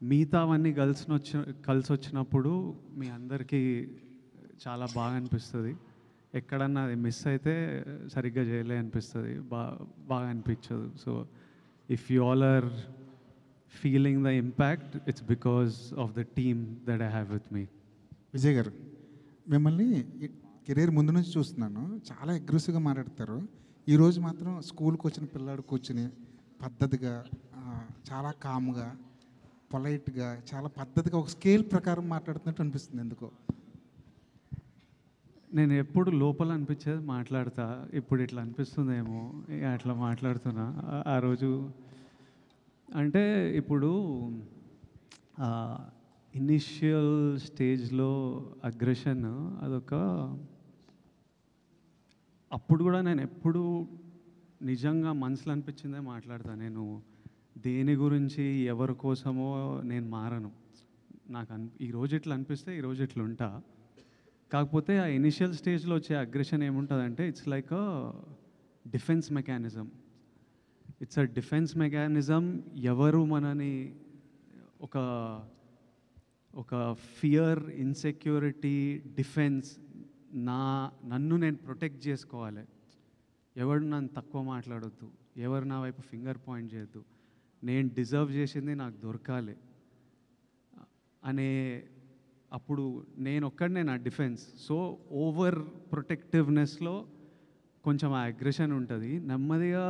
మిగతావన్నీ కలిసి వచ్చినప్పుడు మీ అందరికీ చాలా బాగా అనిపిస్తుంది. ఎక్కడన్నా అది మిస్ అయితే సరిగ్గా చేయలే అనిపిస్తుంది, బాగా అనిపించదు. So if you all are feeling the impact, it's because of the team that I have with me. Vijay గారు, మిమ్మల్ని కెరీర్ ముందు నుంచి చూస్తున్నాను, చాలా అగ్రెసివ్గా మాట్లాడతారు. ఈరోజు మాత్రం స్కూల్కి వచ్చిన పిల్లాడు కూర్చుని పద్ధతిగా, చాలా కామ్గా, పొలైట్గా, చాలా పద్ధతిగా ఒక స్కేల్ ప్రకారం మాట్లాడుతున్నట్టు అనిపిస్తుంది. ఎందుకో నేను ఎప్పుడు లోపల అనిపించేది మాట్లాడతా, ఇప్పుడు ఇట్లా అనిపిస్తుందేమో అట్లా మాట్లాడుతున్నా. ఆ రోజు అంటే ఇప్పుడు ఇనిషియల్ స్టేజ్లో అగ్రెషన్ అదొక, అప్పుడు కూడా నేను ఎప్పుడు నిజంగా మనసులో అనిపించిందే మాట్లాడతాను. నేను దేని గురించి ఎవరి కోసమో నేను మారను. నాకు ఈరోజు ఇట్లా అనిపిస్తే ఈరోజు ఇట్లా ఉంటా. కాకపోతే ఆ ఇనిషియల్ స్టేజ్లో వచ్చే అగ్రెషన్ ఏముంటుందంటే it's like a defence mechanism. It's a defence mechanism. ఎవరు మనని ఒక ఒక ఫియర్, ఇన్సెక్యూరిటీ, డిఫెన్స్, నన్ను నేను ప్రొటెక్ట్ చేసుకోవాలి, ఎవరు నన్ను తక్కువ మాట్లాడొద్దు, ఎవరు నా వైపు ఫింగర్ పాయింట్ చేయొద్దు, నేను డిజర్వ్ చేసింది నాకు దొరకాలి అనే అప్పుడు నేను నా డిఫెన్స్. సో ఓవర్ ప్రొటెక్టివ్నెస్లో కొంచెం ఆ అగ్రెషన్ ఉంటుంది. నెమ్మదిగా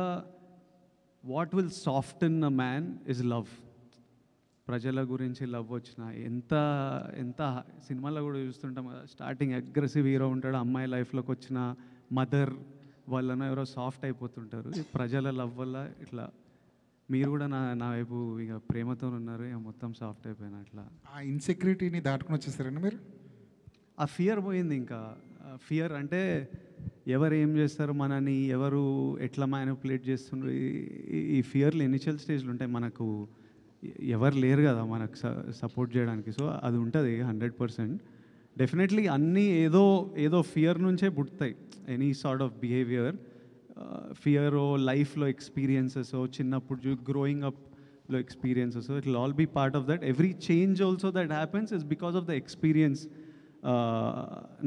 what will soften a man is love. ప్రజల గురించి లవ్ వచ్చిన ఎంత ఎంత సినిమాలో కూడా చూస్తుంటాం కదా, స్టార్టింగ్ అగ్రెసివ్ హీరో ఉంటాడు, అమ్మాయి లైఫ్లోకి వచ్చిన మదర్ వలన ఎవరో సాఫ్ట్ అయిపోతుంటారు. ఈ ప్రజల లవ్ వల్ల ఇట్లా మీరు కూడా నా వైపు ఇక ప్రేమతో ఉన్నారు, ఇక మొత్తం సాఫ్ట్ అయిపోయినా అట్లా. ఆ ఇన్సెక్యూరిటీని దాటుకుని వచ్చేసారండి మీరు? ఆ ఫియర్ పోయింది. ఇంకా ఫియర్ అంటే ఎవరు ఏం చేస్తారు, మనని ఎవరు ఎట్లా మ్యానిపులేట్ చేస్తున్నారు, ఈ ఫియర్లు ఇనిషియల్ స్టేజ్లు ఉంటాయి. మనకు ఎవరు లేరు కదా మనకు సపోర్ట్ చేయడానికి. సో అది ఉంటుంది 100%. డెఫినెట్లీ అన్నీ ఏదో ఫియర్ నుంచే పుడతాయి. Any sort of behaviour, fear లైఫ్లో ఎక్స్పీరియన్సెస్, చిన్నప్పుడు గ్రోయింగ్ అప్లో experiences, it will all be part of that. Every change also that happens is because of the experience.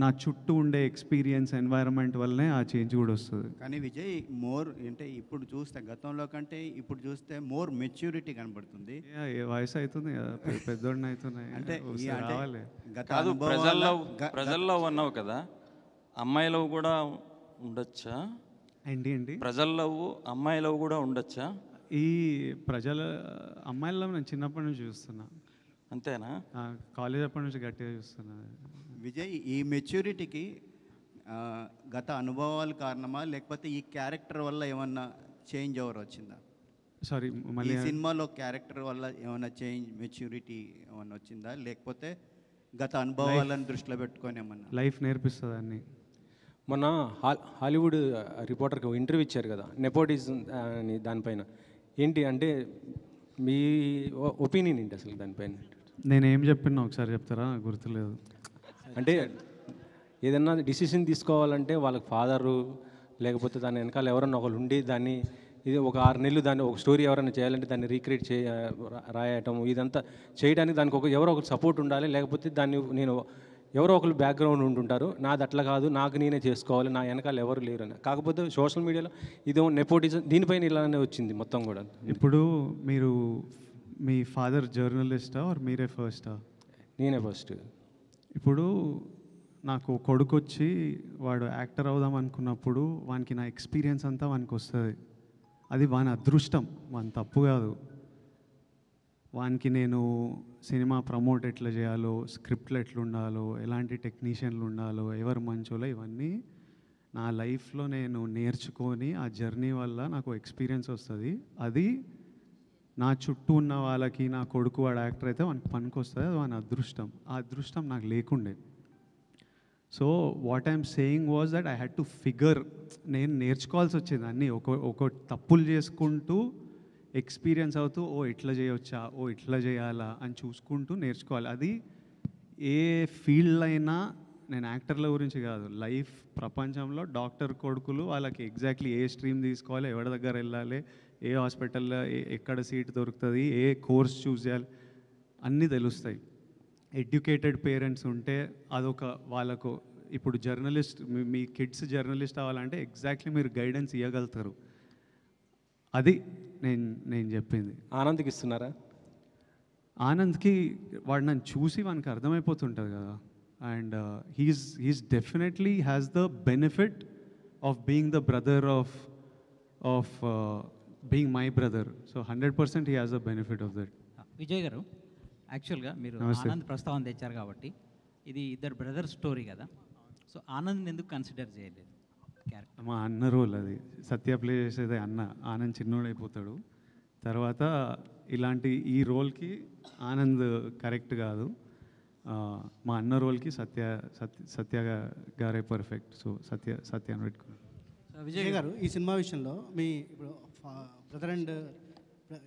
నా చుట్టూ ఉండే ఎక్స్పీరియన్స్, ఎన్వైరన్మెంట్ వల్లనే ఆ చేంజ్ కూడా వస్తుంది. కానీ విజయ్ మోర్ అంటే ఇప్పుడు చూస్తే గతంలో కంటే ఇప్పుడు చూస్తే మోర్ మెచ్యూరిటీ కనబడుతుంది. వయసు అవుతుంది కదా, పెద్దోడిని అవుతున్నాయి అంటే రావాలి. కాదు, ప్రజల్లో అన్నావు కదా, అమ్మాయి లవ్ కూడా ఉండొచ్చా? ఏంటి ప్రజల లవ్, అమ్మాయి లవ్ కూడా ఉండొచ్చా? ఈ ప్రజల అమ్మాయిల నేను చిన్నప్పటి నుంచి చూస్తున్నా. అంతేనా? కాలేజ్ అప్పటి నుంచి గట్టిగా చూస్తున్నా. విజయ్, ఈ మెచ్యూరిటీకి గత అనుభవాలు కారణమా, లేకపోతే ఈ క్యారెక్టర్ వల్ల ఏమన్నా చేంజ్ ఓవర్ వచ్చిందా? సారీ, మళ్ళీ ఈ సినిమాలో క్యారెక్టర్ వల్ల ఏమైనా చేంజ్, మెచ్యూరిటీ ఏమన్నా వచ్చిందా, లేకపోతే గత అనుభవాలను దృష్టిలో పెట్టుకొని ఏమన్నా? లైఫ్ నేర్పిస్తుంది అన్నీ. మొన్న హాలీవుడ్ రిపోర్టర్కి ఒక ఇంటర్వ్యూ ఇచ్చారు కదా, నెపోటిజం అని, దానిపైన ఏంటి అంటే మీ ఒపీనియన్ ఏంటి అసలు దానిపైన? నేనేం చెప్పినా ఒకసారి చెప్తారా? నాకు గుర్తులేదు. అంటే ఏదన్నా డిసిషన్ తీసుకోవాలంటే వాళ్ళకి ఫాదరు లేకపోతే దాని వెనకాల ఎవరన్నా ఒకరు ఉండి దాన్ని, ఇది ఒక 6 నెలలు దాన్ని ఒక స్టోరీ ఎవరైనా చేయాలంటే దాన్ని రీక్రియేట్ రాయటం, ఇదంతా చేయడానికి దానికి ఎవరో ఒకరు సపోర్ట్ ఉండాలి. లేకపోతే దాన్ని ఎవరో ఒకరు బ్యాక్గ్రౌండ్ ఉంటుంటారు. నాది అట్లా కాదు, నాకు నేనే చేసుకోవాలి, నా వెనకాల ఎవరు లేరు అని. కాకపోతే సోషల్ మీడియాలో ఇదో నెపోటిజం, దీనిపైన ఇలానే వచ్చింది మొత్తం కూడా. ఇప్పుడు మీరు మీ ఫాదర్ జర్నలిస్టా ఆర్ మీరే ఫస్టా? నేనే ఫస్ట్. ఇప్పుడు నాకు కొడుకు వచ్చి వాడు యాక్టర్ అవుదాం అనుకున్నప్పుడు వానికి నా ఎక్స్పీరియన్స్ అంతా వానికి వస్తుంది. అది వాని అదృష్టం, వాని తప్పు కాదు. వానికి నేను సినిమా ప్రమోట్ ఎట్లా చేయాలో, స్క్రిప్ట్లు ఎట్లా ఉండాలో, ఎలాంటి టెక్నీషియన్లు ఉండాలో, ఎవరు మంచోలో, ఇవన్నీ నా లైఫ్లో నేను నేర్చుకొని ఆ జర్నీ వల్ల నాకు ఎక్స్పీరియన్స్ వస్తుంది. అది నా చుట్టూ ఉన్న వాళ్ళకి, నా కొడుకు వాడు యాక్టర్ అయితే వానికి పనికి వస్తుంది. అది వాని అదృష్టం. ఆ అదృష్టం నాకు లేకుండే. So what I'm saying was that I had to figure, నేను నేర్చుకోవాల్సి వచ్చింది అన్నీ. ఒక తప్పులు చేసుకుంటూ ఎక్స్పీరియన్స్ అవుతూ, ఓ ఇట్లా చేయవచ్చా, ఓ ఇట్లా చేయాలా అని చూసుకుంటూ నేర్చుకోవాలి. అది ఏ ఫీల్డ్ అయినా, నేను యాక్టర్ల గురించి కాదు, లైఫ్ ప్రపంచంలో డాక్టర్ కొడుకులు వాళ్ళకి ఎగ్జాక్ట్లీ ఏ స్ట్రీమ్ తీసుకోవాలి, ఎవరి దగ్గర వెళ్ళాలి, ఏ హాస్పిటల్లో ఎక్కడ సీట్ దొరుకుతుంది, ఏ కోర్స్ చూస్ చేయాలి, అన్నీ తెలుస్తాయి. ఎడ్యుకేటెడ్ పేరెంట్స్ ఉంటే అదొక వాళ్ళకు. ఇప్పుడు జర్నలిస్ట్, మీ కిడ్స్ జర్నలిస్ట్ అవ్వాలంటే ఎగ్జాక్ట్లీ మీరు గైడెన్స్ ఇవ్వగలుగుతారు. అది నేను చెప్పింది. ఆనంద్కి ఇస్తున్నారా? ఆనంద్కి వాడు నన్ను చూసి వానికి అర్థమైపోతుంటుంది కదా. And he's definitely has the benefit of being the brother of being my brother. So 100% he has the benefit of that. Vijay గారు, యాక్చువల్గా మీరు ఆనంద్ ప్రస్తావన తెచ్చారు కాబట్టి ఇది ఇద్దరు బ్రదర్ స్టోరీ కదా, సో ఆనంద్ ఎందుకు కన్సిడర్ చేయలేదు? మా అన్న రోల్ అది. సత్య ప్లే చేసేది అన్న. ఆనంద్ చిన్నోడైపోతాడు. తర్వాత ఇలాంటి ఈ రోల్కి ఆనంద్ కరెక్ట్ కాదు. మా అన్న రోల్కి సత్య గారే పర్ఫెక్ట్. సో సత్య అని పెట్టుకున్నాను. విజయ్ గారు, ఈ సినిమా విషయంలో మీ ఇప్పుడు బ్రదర్ అండ్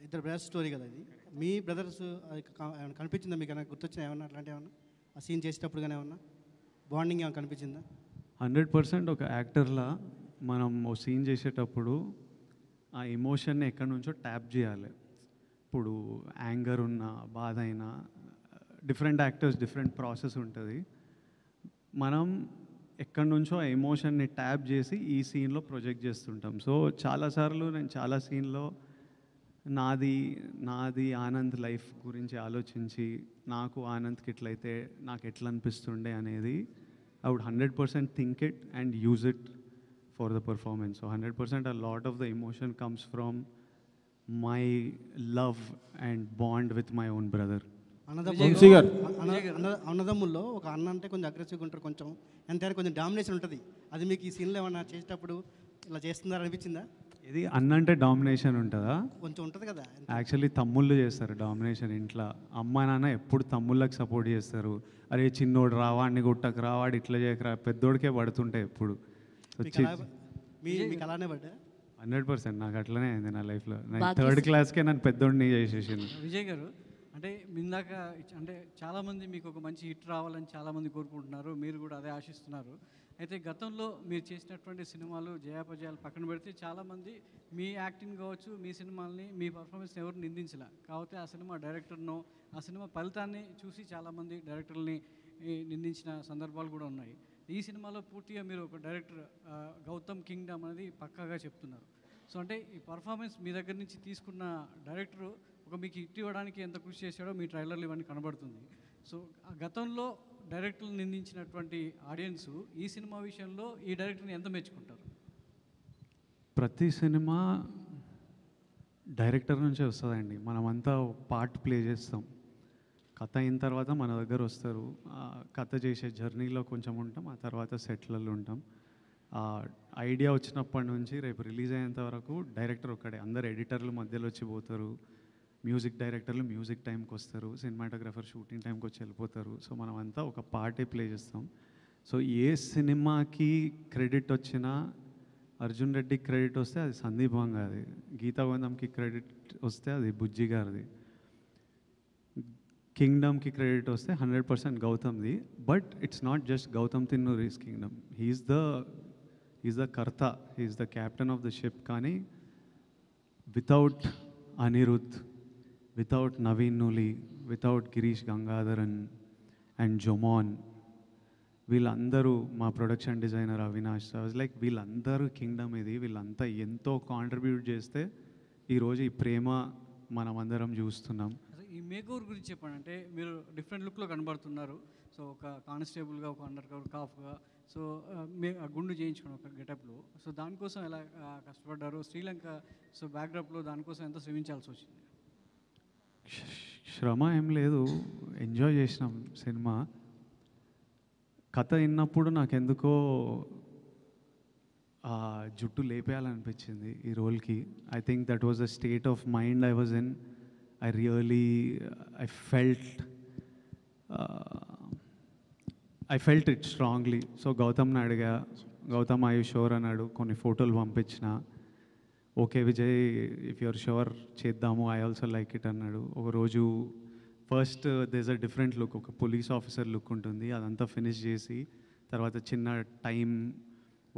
ఇద్దరు బ్రదర్స్ స్టోరీ కదా ఇది, మీ బ్రదర్స్ కనిపించిందా మీకు? ఏమైనా గుర్తొచ్చినా ఏమన్నా అట్లాంటి ఏమన్నా ఆ సీన్ చేసేటప్పుడు కానీ ఏమన్నా బాండింగ్ ఏమైనా కనిపించిందా? 100% ఒక యాక్టర్లా మనం ఓ సీన్ చేసేటప్పుడు ఆ ఎమోషన్ని ఎక్కడి నుంచో ట్యాప్ చేయాలి. ఇప్పుడు యాంగర్ ఉన్న, బాధ అయినా, డిఫరెంట్ యాక్టర్స్ డిఫరెంట్ ప్రాసెస్ ఉంటుంది. మనం ఎక్కడి నుంచో ఆ ఎమోషన్ని ట్యాప్ చేసి ఈ సీన్లో ప్రొజెక్ట్ చేస్తుంటాం. సో చాలాసార్లు నేను చాలా సీన్లో నాది ఆనంద్ లైఫ్ గురించి ఆలోచించి, నాకు ఆనంద్కి ఎట్లయితే నాకు ఎట్లా అనిపిస్తుండే అనేది I would 100% think it and use it for the performance. So 100% a lot of the emotion comes from my love and bond with my own brother. అన్నదమ్ముల్లో ఒక అన్న అంటే కొంచెం అగ్రెసివ్గా ఉంటారు, కొంచెం ఎంతైనా కొంచెం డామినేషన్ ఉంటుంది. అది మీకు ఈ సీన్లో ఏమన్నా చేసేటప్పుడు ఇలా చేస్తున్నారా అనిపించిందా? ఇది అన్న అంటే డామినేషన్ ఉంటుందా? కొంచెం ఉంటుంది కదా. యాక్చువల్లీ తమ్ముళ్ళు చేస్తారు డామినేషన్ ఇంట్లో. అమ్మ నాన్న ఎప్పుడు తమ్ముళ్ళకి సపోర్ట్ చేస్తారు. అరే చిన్నోడు రావాడిని గుట్టకు రావాడు ఇట్లా చేయకరా, పెద్దోడికే పడుతుంటాయి ఎప్పుడు. మీకు అలానే పడ్డా? 100% నాకు అట్లనే అయింది నా లైఫ్లో. నేను 3rd క్లాస్కే నన్ను పెద్దోడిని చేసేసింది. విజయ్ గారు, అంటే ఇందాక అంటే చాలామంది మీకు ఒక మంచి హిట్ రావాలని చాలామంది కోరుకుంటున్నారు, మీరు కూడా అదే ఆశిస్తున్నారు. అయితే గతంలో మీరు చేసినటువంటి సినిమాలు జయాపజయాలు పక్కన పెడితే చాలామంది మీ యాక్టింగ్ కావచ్చు, మీ సినిమాల్ని, మీ పర్ఫార్మెన్స్ని ఎవరు నిందించలే. కాకపోతే ఆ సినిమా డైరెక్టర్నో, ఆ సినిమా ఫలితాన్ని చూసి చాలామంది డైరెక్టర్ని నిందించిన సందర్భాలు కూడా ఉన్నాయి. ఈ సినిమాలో పూర్తిగా మీరు ఒక డైరెక్టర్ గౌతమ్ కింగ్డమ్ అనేది పక్కాగా చెప్తున్నారు. సో అంటే ఈ పర్ఫార్మెన్స్ మీ దగ్గర నుంచి తీసుకున్న డైరెక్టరు ఒక మీకు హిట్ ఇవ్వడానికి ఎంత కృషి చేశాడో మీ ట్రైలర్లు ఇవన్నీ కనబడుతుంది. సో గతంలో డైరెక్టర్లు నిందించినటువంటి ఆడియన్స్ ఈ సినిమా విషయంలో ఈ డైరెక్టర్ని ఎంత మెచ్చుకుంటారు? ప్రతి సినిమా డైరెక్టర్ నుంచే వస్తుందండి. మనమంతా పార్ట్ ప్లే చేస్తాం. కథ అయిన తర్వాత మన దగ్గర వస్తారు. కథ చేసే జర్నీలో కొంచెం ఉంటాం, ఆ తర్వాత సెట్లలో ఉంటాం. ఐడియా వచ్చినప్పటి నుంచి రేపు రిలీజ్ అయ్యేంత వరకు డైరెక్టర్ ఒక్కడే. అందరు ఎడిటర్లు మధ్యలో వచ్చి పోతారు, మ్యూజిక్ డైరెక్టర్లు మ్యూజిక్ టైంకి వస్తారు, సినిమాటోగ్రఫర్ షూటింగ్ టైంకి వచ్చి వెళ్ళిపోతారు. సో మనం అంతా ఒక పార్టే ప్లే చేస్తాం. సో ఏ సినిమాకి క్రెడిట్ వచ్చినా, అర్జున్ రెడ్డికి క్రెడిట్ వస్తే అది సందీప్ వంగాది, గీతా గోవిందంకి క్రెడిట్ వస్తే అది బుజ్జి గారిది, కింగ్డమ్కి క్రెడిట్ వస్తే 100% గౌతమ్ది. But it's not just Gautam Tinnanuri's Kingdom. He's the కర్త, he's the captain of the ship. కానీ without Anirudh, without Naveen Nooli, without Girish Gangadharan and Jomon, వీళ్ళందరూ, మా ప్రొడక్షన్ డిజైనర్ అవినాష్, లైక్ వీళ్ళందరూ కింగ్డమ్ ఇది. వీళ్ళంతా ఎంతో కాంట్రిబ్యూట్ చేస్తే ఈరోజు ఈ ప్రేమ మనమందరం చూస్తున్నాం. ఈ మేకోవర్ గురించి చెప్పండి. అంటే మీరు డిఫరెంట్ లుక్లో కనబడుతున్నారు. సో ఒక కానిస్టేబుల్గా, ఒక అండర్ కవర్ కాఫ్గా, సో గుండు చేయించుకుని ఒక గెటప్లో. సో దానికోసం ఎలా కష్టపడ్డారు? శ్రీలంక సో బ్యాక్డ్రాప్లో దానికోసం ఎంత శ్రమించాల్సి వచ్చింది? శ్రమ ఏం లేదు, ఎంజాయ్ చేసినాం సినిమా. కథ విన్నప్పుడు నాకెందుకో జుట్టు లేపేయాలనిపించింది ఈ రోల్కి. I think that was the state of mind I was in. I felt it strongly. So గౌతమ్ని అడిగా, గౌతమ్ ఐ యూ షూర్ అన్నాడు. కొన్ని ఫోటోలు పంపించిన. Okay Vijay, if you're sure చేద్దాము, ఐ ఆల్సో లైక్ ఇట్ అన్నాడు. ఒకరోజు first there's a different look, ఒక పోలీస్ ఆఫీసర్ లుక్ ఉంటుంది, అదంతా ఫినిష్ చేసి తర్వాత చిన్న టైం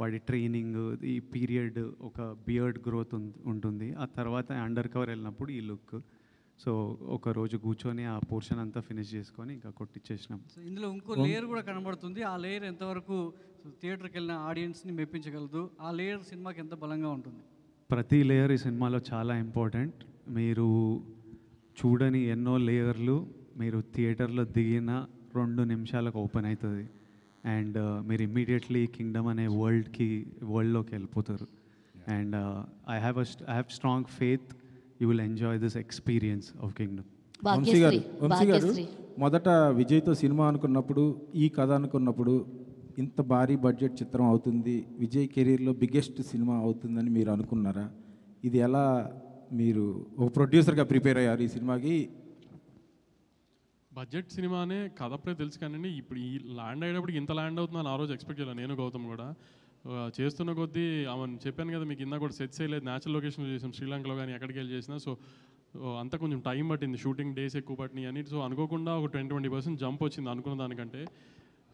వాడి ట్రైనింగ్, ఈ పీరియడ్, ఒక బియర్డ్ గ్రోత్ ఉంటుంది. ఆ తర్వాత అండర్ కవర్ వెళ్ళినప్పుడు ఈ లుక్. సో ఒక రోజు కూర్చొని ఆ పోర్షన్ అంతా ఫినిష్ చేసుకొని ఇంకా కొట్టించేసినాం. సో ఇందులో ఇంకో లేయర్ కూడా కనబడుతుంది. ఆ లేయర్ ఎంతవరకు థియేటర్కి వెళ్ళిన ఆడియన్స్ని మెప్పించగలదు? ఆ లేయర్ సినిమాకి ఎంత బలంగా ఉంటుంది? ప్రతి లేయర్ ఈ సినిమాలో చాలా ఇంపార్టెంట్. మీరు చూడని ఎన్నో లేయర్లు మీరు థియేటర్లో దిగిన 2 నిమిషాలకు ఓపెన్ అవుతుంది. అండ్ మీరు ఇమ్మీడియట్లీ కింగ్డమ్ అనే వరల్డ్లోకి వెళ్ళిపోతారు. And I have strong faith you will enjoy this experience of Kingdom. Vamshi గారు, మొదట విజయ్తో సినిమా అనుకున్నప్పుడు, ఈ కథ అనుకున్నప్పుడు ఇంత భారీ బడ్జెట్ చిత్రం అవుతుంది, విజయ్ కెరీర్లో బిగ్గెస్ట్ సినిమా అవుతుందని మీరు అనుకున్నారా? ఇది ఎలా మీరు ఒక ప్రొడ్యూసర్గా ప్రిపేర్ అయ్యారు ఈ సినిమాకి? బడ్జెట్ సినిమానే కథ అప్పుడే తెలుసు కానీ ఇప్పుడు ఈ ల్యాండ్ అయ్యేటప్పుడు ఇంత ల్యాండ్ అవుతుందని ఆ రోజు ఎక్స్పెక్ట్ చేయాలి నేను, గౌతమ్ కూడా. చేస్తున్న కొద్దీ ఆమె చెప్పాను కదా మీకు, ఇందా కూడా సెట్స్ వేయలేదు, న్యాచురల్ లొకేషన్లో చేసాం, శ్రీలంకలో కానీ ఎక్కడికి వెళ్ళి చేసినా. సో అంతా కొంచెం టైం పట్టింది, షూటింగ్ డేస్ ఎక్కువ పట్టినాయి అని. సో అనుకోకుండా ఒక 20% జంప్ వచ్చింది అనుకున్న దానికంటే.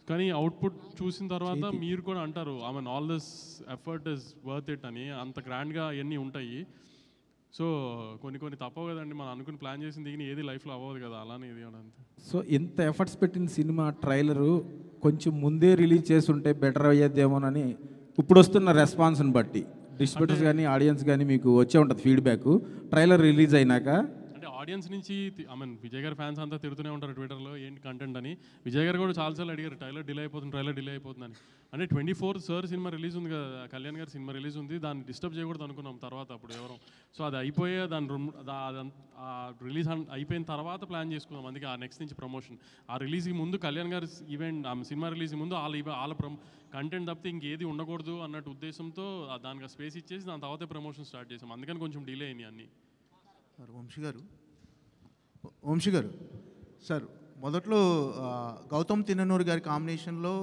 కానీ అవుట్పుట్ చూసిన తర్వాత మీరు కూడా అంటారు I mean all this effort is worth it అని. అంత గ్రాండ్గా అవన్నీ ఉంటాయి. సో కొన్ని తప్పవు కదండి, మనం అనుకుని ప్లాన్ చేసింది దిగిన ఏది లైఫ్లో అవ్వదు కదా, అలానే ఇది అంతే. సో ఇంత ఎఫర్ట్స్ పెట్టిన సినిమా ట్రైలరు కొంచెం ముందే రిలీజ్ చేస్తుంటే బెటర్ అయ్యేదేమోనని ఇప్పుడు వస్తున్న రెస్పాన్స్ని బట్టి డిస్ట్రిబ్యూటర్స్ కానీ ఆడియన్స్ కానీ మీకు వచ్చే ఉంటుంది ఫీడ్బ్యాక్ ట్రైలర్ రిలీజ్ అయినాక. అంటే ఆడియన్స్ నుంచి ఐ మీన్ విజయ్ గారి ఫ్యాన్స్ అంతా తిరుగుతూనే ఉంటారు ట్విట్టర్లో ఏంటి కంటెంట్ అని. విజయ్ గారు కూడా చాలాసార్లు అడిగారు ట్రైలర్ డిలే అయిపోతుందని. అంటే 24 సార్ సినిమా రిలీజ్ ఉంది కదా, కళ్యాణ్ గారి సినిమా రిలీజ్ ఉంది, దాన్ని డిస్టర్బ్ చేయకూడదు అనుకున్నాం తర్వాత అప్పుడు ఎవరు. సో అది అయిపోయే రిలీజ్ అయిపోయిన తర్వాత ప్లాన్ చేసుకున్నాం. అందుకే ఆ నెక్స్ట్ నుంచి ప్రమోషన్. ఆ రిలీజ్కి ముందు కళ్యాణ్ గారి ఈవెంట్ సినిమా రిలీజ్కి ముందు వాళ్ళ కంటెంట్ తప్పితే ఇంకేది ఉండకూడదు అన్నట్టు ఉద్దేశంతో దానికి స్పేస్ ఇచ్చేసి దాని తర్వాతే ప్రమోషన్ స్టార్ట్ చేసాం. అందుకని కొంచెం డిలే అయినాయి అన్నీ. వంశీ గారు సార్, మొదట్లో గౌతమ్ తిన్ననూరు గారి కాంబినేషన్లో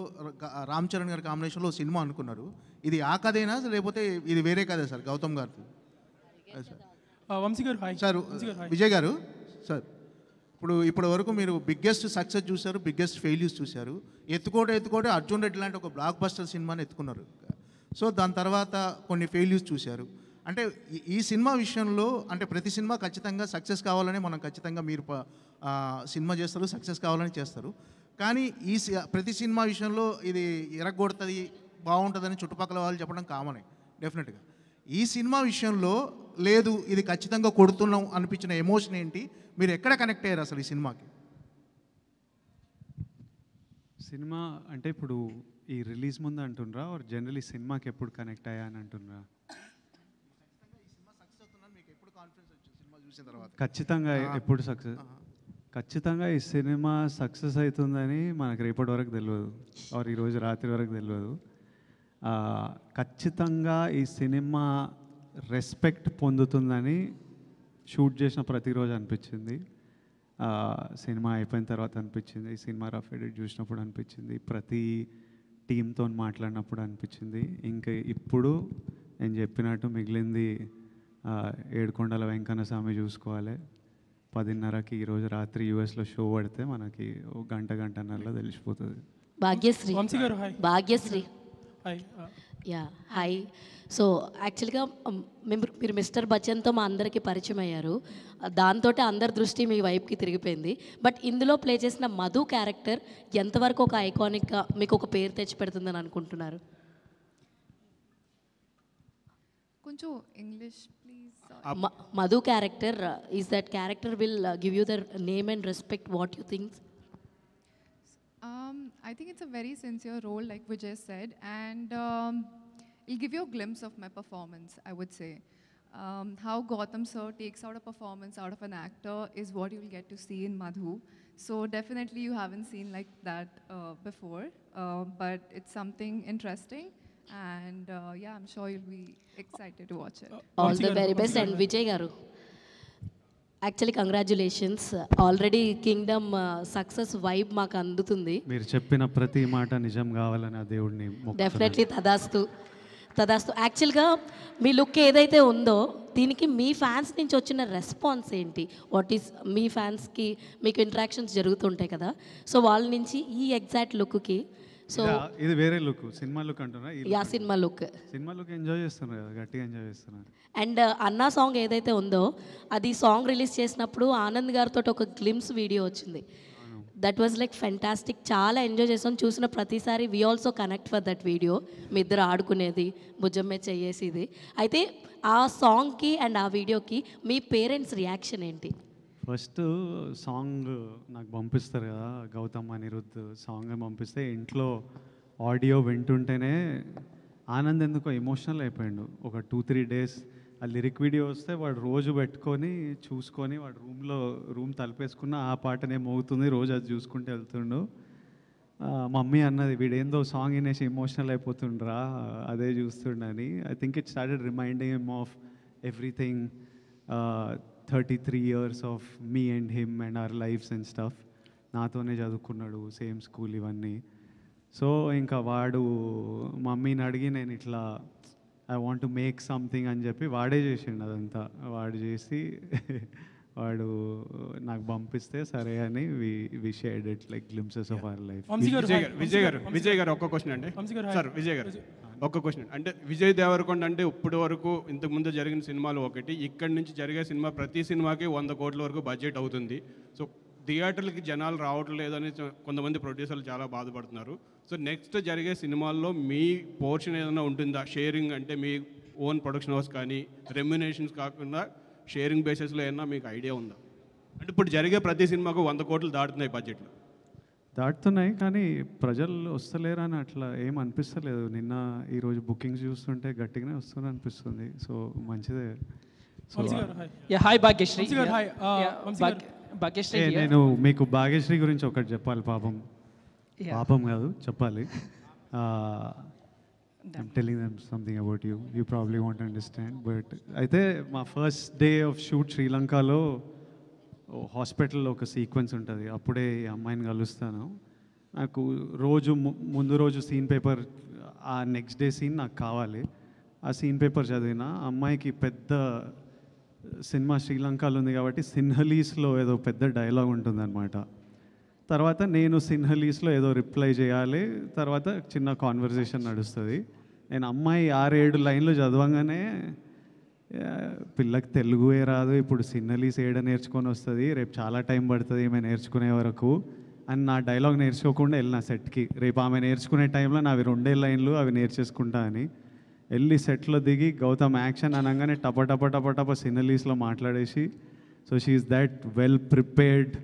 రామ్ చరణ్ గారి కాంబినేషన్లో సినిమా అనుకున్నారు. ఇది ఆ కథేనా లేకపోతే ఇది వేరే కథే సార్ గౌతమ్ గారిది? వంశీ గారు సార్ విజయ్ గారు సార్, ఇప్పటి వరకు మీరు బిగ్గెస్ట్ సక్సెస్ చూశారు, బిగ్గెస్ట్ ఫెయిల్యూస్ చూశారు. ఎత్తుకోటే అర్జున్ రెడ్డి లాంటి ఒక బ్లాక్ బస్టర్ సినిమాని ఎత్తుకున్నారు. సో దాని తర్వాత కొన్ని ఫెయిల్యూస్ చూశారు. అంటే ఈ సినిమా విషయంలో అంటే ప్రతి సినిమా ఖచ్చితంగా సక్సెస్ కావాలని మనం ఖచ్చితంగా మీరు సినిమా చేస్తారు, సక్సెస్ కావాలని చేస్తారు. కానీ ప్రతి సినిమా విషయంలో ఇది ఎరగొడుతుంది బాగుంటుందని చుట్టుపక్కల వాళ్ళు చెప్పడం కామనే డెఫినెట్గా. ఈ సినిమా విషయంలో లేదు ఇది ఖచ్చితంగా కొడుతున్నాం అనిపించిన ఎమోషన్ ఏంటి? మీరు ఎక్కడ కనెక్ట్ అయ్యారు అసలు ఈ సినిమాకి? సినిమా అంటే ఇప్పుడు ఈ రిలీజ్ ముందు అంటుండ్రా ఆర్ జనరలీ సినిమాకి ఎప్పుడు కనెక్ట్ అయ్యా అని అంటుండ్రా? ఖచ్చితంగా ఎప్పుడు సక్సెస్, ఖచ్చితంగా ఈ సినిమా సక్సెస్ అవుతుందని మనకు రేపటి వరకు తెలియదు, ఆర్ ఈరోజు రాత్రి వరకు తెలియదు. ఖచ్చితంగా ఈ సినిమా రెస్పెక్ట్ పొందుతుందని షూట్ చేసిన ప్రతిరోజు అనిపించింది. సినిమా అయిపోయిన తర్వాత అనిపించింది, ఈ సినిమా రఫ్ ఎడిట్ చూసినప్పుడు అనిపించింది, ప్రతి టీంతో మాట్లాడినప్పుడు అనిపించింది. ఇంకా ఇప్పుడు నేను చెప్పినట్టు మిగిలింది ఏడుకొండల వెంకన్న స్వామి చూసుకోవాలి. 10:30కి ఈరోజు రాత్రి యూఎస్లో షో పడితే మనకి ఒక గంటన్నరలో తెలిసిపోతుంది. Bhagyashri Bhagyashri yeah hi. So యాక్చువల్గా మీరు మిస్టర్ బచ్చన్తో మా అందరికీ పరిచయం అయ్యారు, దాంతో అందరి దృష్టి మీ వైపుకి తిరిగిపోయింది. బట్ ఇందులో ప్లే చేసిన మధు క్యారెక్టర్ ఎంతవరకు ఒక ఐకానిక్గా మీకు ఒక పేరు తెచ్చి పెడుతుందని అనుకుంటున్నారు? కొంచెం English please. Madhu character, is that character will give you the name and respect? What you think? I think it's a very sincere role, like Vijay said, and it'll give you a glimpse of my performance, I would say. How Gautam sir takes out a performance out of an actor is what you will get to see in Madhu. So definitely you haven't seen like that before, but it's something interesting. And yeah, I'm sure you'll be excited to watch it. All the very best. And Vijay garu, actually congratulations, already kingdom success vibe maaku andutundi. మీరు చెప్పిన ప్రతి మాట నిజం కావాలని ఆ దేవుడిని మొక్కుతున్నాను. Definitely తదాస్తు తదాస్తు. యాక్చువల్గా మీ లుక్ ఏదైతే ఉందో దీనికి మీ ఫ్యాన్స్ నుంచి వచ్చిన రెస్పాన్స్ ఏంటి? వాట్ ఈస్ మీ ఫ్యాన్స్కి మీకు ఇంటరాక్షన్స్ జరుగుతుంటాయి కదా, సో వాళ్ళ నుంచి ఈ ఎగ్జాక్ట్ లుక్కి, సో ఇది వేరే లుక్, సినిమా లుక్ అంటున్నా? యా సినిమా లుక్ ఎంజాయ్ చేస్తున్నారు కదా, గట్టిగా ఎంజాయ్ చేస్తున్నారు. అండ్ అన్నా సాంగ్ ఏదైతే ఉందో అది సాంగ్ రిలీజ్ చేసినప్పుడు ఆనంద్ గారితో ఒక గ్లిమ్స్ వీడియో వచ్చింది. దట్ వాజ్ లైక్ ఫెంటాస్టిక్, చాలా ఎంజాయ్ చేసాం. చూసిన ప్రతిసారి we also connect for that video, మీ ఇద్దరు ఆడుకునేది భుజమ్మే చెయ్యేసిది. అయితే ఆ సాంగ్కి అండ్ ఆ వీడియోకి మీ పేరెంట్స్ రియాక్షన్ ఏంటి? ఫస్ట్ సాంగ్ నాకు పంపిస్తారు కదా, గౌతమ్ అనిరుద్ధ్ సాంగ్ పంపిస్తే ఇంట్లో ఆడియో వింటుంటేనే ఆనంద్ ఎందుకో ఎమోషనల్ అయిపోయాడు. ఒక 2-3 days ఆ లిరిక్ వీడియో వస్తే వాడు రోజు పెట్టుకొని చూసుకొని వాడు రూమ్ తలుపేసుకున్న ఆ పాటనే మోగుతుంది, రోజు అది చూసుకుంటూ వెళ్తుండు. మమ్మీ అన్నది వీడేందో సాంగ్ వినేసి ఎమోషనల్ అయిపోతుండ్రా అదే చూస్తుండని. I think it started reminding him of everything, 33 years of me and him and our lives and stuff. నాతోనే చదువుకున్నాడు, సేమ్ స్కూల్ ఇవన్నీ. సో ఇంకా వాడు మమ్మీని అడిగి నేను ఇట్లా I want to make something అని చెప్పి వాడే చేసిండు అదంతా. వాడు చేసి వాడు నాకు పంపిస్తే సరే అని we shared it like glimpses of our life. Vijay గారు ఒక్క క్వశ్చన్ అండి సార్. విజయ్ గారు ఒక్క క్వశ్చన్ అంటే విజయ్ దేవరకొండ అంటే ఇప్పటి వరకు ఇంతకుముందు జరిగిన సినిమాలు ఒకటి, ఇక్కడి నుంచి జరిగే సినిమా ప్రతి సినిమాకి 100 కోట్ల వరకు బడ్జెట్ అవుతుంది. సో థియేటర్లకి జనాలు రావట్లేదు అని కొంతమంది ప్రొడ్యూసర్లు చాలా బాధపడుతున్నారు. సో నెక్స్ట్ జరిగే సినిమాల్లో మీ పోర్షన్ ఏదైనా ఉంటుందా? షేరింగ్ అంటే మీ ఓన్ ప్రొడక్షన్ హౌస్ కానీ రెమ్యునేషన్స్ కాకుండా షేరింగ్ బేసిస్లో ఏమన్నా మీకు ఐడియా ఉందా? అంటే ఇప్పుడు జరిగే ప్రతి సినిమాకు 100 కోట్లు దాటుతున్నాయి బడ్జెట్లో. దాటుతున్నాయి కానీ ప్రజలు వస్తలేరు అని అట్లా ఏం అనిపిస్తలేదు. నిన్న ఈరోజు బుకింగ్స్ చూస్తుంటే గట్టిగానే వస్తుంది అనిపిస్తుంది. సో మంచిదే. నేను మీకు భాగ్యశ్రీ గురించి ఒకటి చెప్పాలి. పాపం కాదు చెప్పాలి. I'm telling them something about you. You probably won't understand. But అయితే మా ఫస్ట్ డే ఆఫ్ షూట్ శ్రీలంకలో హాస్పిటల్లో ఒక సీక్వెన్స్ ఉంటుంది. అప్పుడే ఈ అమ్మాయిని కలుస్తాను. నాకు ముందు రోజు సీన్ పేపర్, ఆ నెక్స్ట్ డే సీన్ నాకు కావాలి. ఆ సీన్ పేపర్ చదివిన అమ్మాయికి పెద్ద సినిమా శ్రీలంకలో ఉంది కాబట్టి సిన్హలీస్లో ఏదో పెద్ద డైలాగ్ ఉంటుందన్నమాట. తర్వాత నేను సిన్హలీస్లో ఏదో రిప్లై చేయాలి. తర్వాత చిన్న కాన్వర్జేషన్ నడుస్తుంది. నేను అమ్మాయి 6-7 లైన్లు చదవంగానే పిల్లకి తెలుగుయే రాదు, ఇప్పుడు సిన్హలీస్ ఏడ నేర్చుకొని వస్తుంది, రేపు చాలా టైం పడుతుంది ఈమె నేర్చుకునే వరకు అని నా డైలాగ్ నేర్చుకోకుండా వెళ్ళిన సెట్కి. రేపు ఆమె నేర్చుకునే టైంలో నావి 2 లైన్లు అవి నేర్చేసుకుంటా అని వెళ్ళి సెట్లో దిగి గౌతమ్ యాక్షన్ అనగానే టప సిన్హలీస్లో మాట్లాడేసి, so she is that well prepared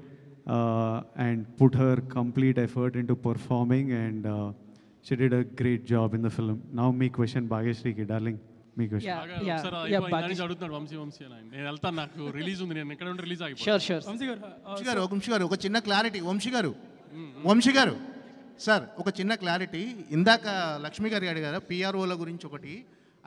and put her complete effort into performing and she did a great job in the film. Now me question Bhagyashree ki darling, me question. అడుగుతున్నాడు వంశీ అని. నేను వెళ్తాను, నాకు release ఉంది, నేను ఎక్కడ ఉంటే release Vamsi గారు ఒక చిన్న క్లారిటీ. వంశీ గారు సార్ ఒక చిన్న క్లారిటీ. ఇందాక లక్ష్మి గారు అడిగారు పిఆర్ఓల గురించి ఒకటి.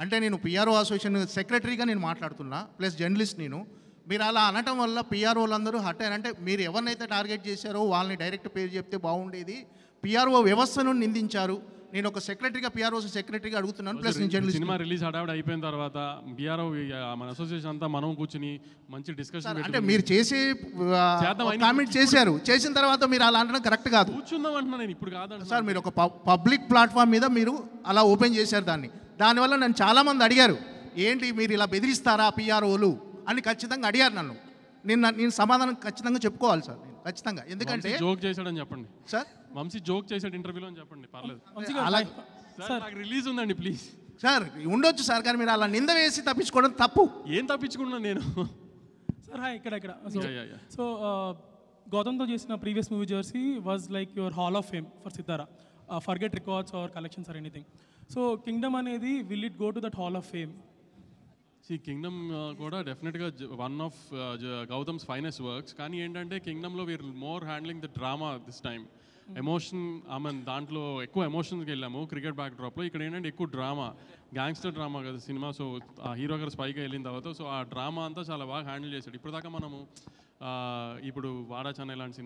అంటే నేను పిఆర్ఓ అసోసియేషన్ సెక్రటరీగా నేను మాట్లాడుతున్నా, ప్లస్ జర్నలిస్ట్ నేను. మీరు అలా అనటం వల్ల పిఆర్ఓలు అందరూ హట్ అయ్యారు. అంటే మీరు ఎవరినైతే టార్గెట్ చేశారో వాళ్ళని డైరెక్ట్ పేరు చెప్తే బాగుండేది. పిఆర్ఓ వ్యవస్థను నిందించారు. నేను ఒక సెక్రటరీగా పిఆర్ఓ సెక్రటరీగా అడుగుతున్నాను, ప్లస్ సినిమా రిలీజ్ హడావిడి అయిపోయిన తర్వాత పిఆర్ఓ మన అసోసియేషన్ అంతా మనం కూర్చుని మంచి డిస్కషన్. అంటే మీరు చేసే కామెంట్ చేశారు, చేసిన తర్వాత మీరు అలా అనడం కరెక్ట్ కాదు. కూర్చుందాం అంటున్నా నేను, ఇప్పుడు కాదండి సార్. మీరు ఒక పబ్లిక్ ప్లాట్ఫామ్ మీద మీరు అలా ఓపెన్ చేశారు దానివల్ల నన్ను చాలామంది అడిగారు, ఏంటి మీరు ఇలా బెదిరిస్తారా పిఆర్ఓలు అని ఖచ్చితంగా అడిగారు నన్ను. నేను సమాధానం ఖచ్చితంగా చెప్పుకోవాలి సార్, నేను ఖచ్చితంగా. ఎందుకంటే జోక్ చేశాడని చెప్పండి సార్. వంశీ జోక్ చేశాడు ఇంటర్వ్యూలో అని చెప్పండి, పర్లేదు. నాకు రిలీజ్ ఉందండి ప్లీజ్. సార్ ఉండొచ్చు సార్, కానీ మీరు అలా నింద వేసి తప్పించుకోవడం తప్పు. ఏం తప్పించుకున్నా నేను సార్? ఇక్కడ సో గౌతమ్తో చేసిన previous movie Jersey was like your hall of fame for Sitara, forget records or collections or anything. So Kingdom అనేది will it go to that hall of fame? Kingdom కూడా డెఫినెట్గా one of Gautam's finest works. కానీ ఏంటంటే కింగ్డమ్లో we're more handling the drama this time. Emotion, దాంట్లో ఎక్కువ ఎమోషన్స్కి వెళ్ళాము cricket back డ్రాప్లో. ఇక్కడ ఏంటంటే ఎక్కువ డ్రామా, గ్యాంగ్స్టర్ డ్రామా కదా సినిమా. సో ఆ హీరో గారు స్పైగా వెళ్ళిన తర్వాత సో ఆ డ్రామా అంతా చాలా బాగా హ్యాండిల్ చేశాడు. ఇప్పుడు దాకా మనము ఇప్పుడు వాడా చెన్నై ఇలాంటి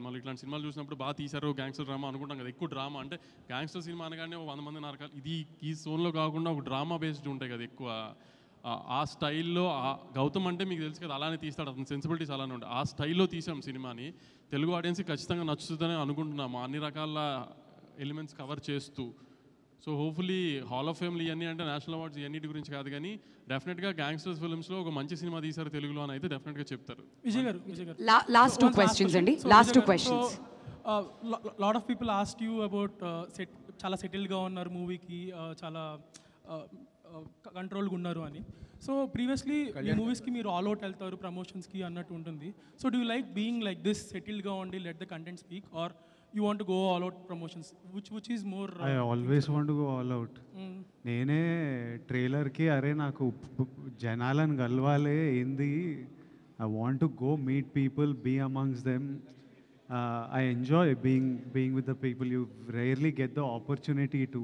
సినిమాలు చూసినప్పుడు బాగా తీశారు గ్యాంగ్స్టర్ డ్రామా అనుకుంటాం కదా. ఎక్కువ డ్రామా అంటే గ్యాంగ్స్టర్ సినిమా అనగానే 100 మంది నరకాలి, ఇది ఈ జోన్లో కాకుండా ఒక డ్రామా బేస్డ్ ఉంటాయి కదా ఎక్కువ. ఆ స్టైల్లో గౌతమ్ అంటే మీకు తెలుసు కదా, అలానే తీస్తాడు, అతని సెన్సిబిలిటీస్ అలానే ఉంటాయి. ఆ స్టైల్లో తీసాం సినిమాని. తెలుగు ఆడియన్స్కి ఖచ్చితంగా నచ్చుతుందని అనుకుంటున్నాము, అన్ని రకాల ఎలిమెంట్స్ కవర్ చేస్తూ. సో హోప్ఫుల్లీ హాల్ ఆఫ్ ఫేమ్లు ఇవన్నీ అంటే నేషనల్ అవార్డ్స్ ఇవన్నిటి గురించి కాదు, కానీ డెఫినెట్గా గ్యాంగ్స్టర్స్ ఫిల్మ్స్లో ఒక మంచి సినిమా తీశారు తెలుగులో అని అయితే డెఫినెట్గా చెప్తారు. విజయ్ గారు లాస్ట్ 2 questions అండి. Last 2 questions. Lot of people asked you about చాలా సెటిల్గా ఉన్నారు మూవీకి, చాలా కంట్రోల్గా ఉన్నారు అని. సో ప్రీవియస్లీ ఈ మూవీస్కి మీరు ఆల్ అవుట్ వెళ్తారు ప్రమోషన్స్కి అన్నట్టు ఉంటుంది. So do you like being like this సెటిల్గా ఉండి let the content speak, or you want go all out promotions? Which is more? I always want go all out. నేనే ట్రైలర్కి అరే నాకు జనాలను కలవాలి ఏంది, I want to go meet people, be amongst them. I enjoy being with the people. You rarely get the opportunity to.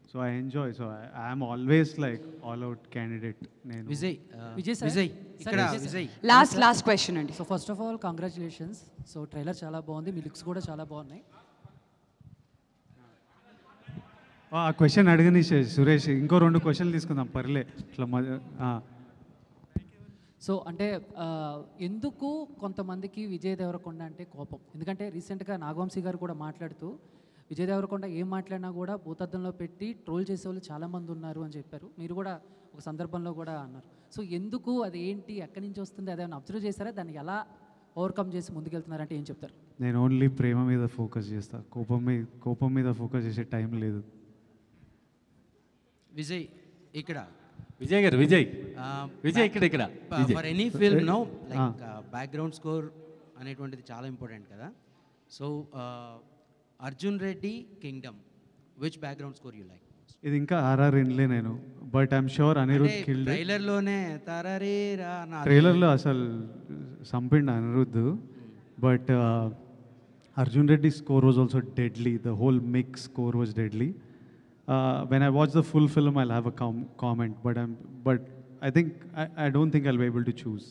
So I enjoy. So I am always like all out candidate. Vijay. Last question andi. So first of all, congratulations. So trailer chala bagundi, me looks కూడా చాలా బాగున్నాయి. ఆ question అడగని సురేష్, ఇంకో 2 క్వశ్చన్లు తీసుకుందాం పర్లే ఇట్లా. సో అంటే ఎందుకు కొంతమందికి విజయ్ దేవరకొండ అంటే కోపం? ఎందుకంటే రీసెంట్గా నాగవంశీ గారు కూడా మాట్లాడుతూ విజయ్ దేవరకొండ ఏం మాట్లాడినా కూడా భూతద్దంలో పెట్టి ట్రోల్ చేసే వాళ్ళు చాలామంది ఉన్నారు అని చెప్పారు. మీరు కూడా ఒక సందర్భంలో కూడా అన్నారు. సో ఎందుకు, అది ఏంటి, ఎక్కడి నుంచి వస్తుంది, అదేమైనా అబ్జర్వ్ చేశారా? దాన్ని ఎలా ఓవర్కమ్ చేసి ముందుకెళ్తున్నారంటే ఏం చెప్తారు? నేను ఓన్లీ ప్రేమ మీద ఫోకస్ చేస్తా, కోపం మీద ఫోకస్ చేసే టైం లేదు. విజయ్ ఇక్కడ విజయ్ గారు, విజయ్ ఇక్కడ for any film no like background score అనేటువంటిది చాలా ఇంపార్టెంట్ కదా. So Arjun Reddy Kingdom, which background score you like? ఇది ఇంకా ఆర్ఆర్ వినలే నేను, but I'm sure Anirudh killed. ట్రైలర్లోనే ట్రైలర్లో అసలు సంపిండు Anirudh, but Arjun Reddy score was also deadly. The whole mix score was deadly. When I watch the full film, I'll have a comment, but I think I don't think I'll be able to choose.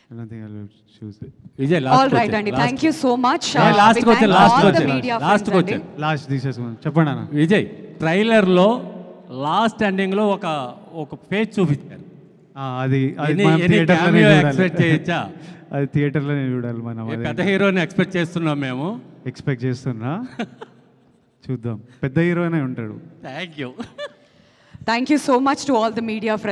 I don't think I'll be able to choose it. Vijay, all right, Andy. Thank you so much. Last question. Last తీసేసుకున్నాను, చెప్పండి అన్న. విజయ్, ట్రైలర్లో last ఎండింగ్లో ఒక page చూపించారు. అది expect చేయొచ్చా? అది థియేటర్లోనే చూడాలి మనం. పెద్ద హీరోని ఎక్స్పెక్ట్ చేస్తున్నాం మేము. ఎక్స్పెక్ట్ చేస్తున్నా, చూద్దాం. పెద్ద హీరోనే ఉంటాడు. Thank you so much to all the media friends.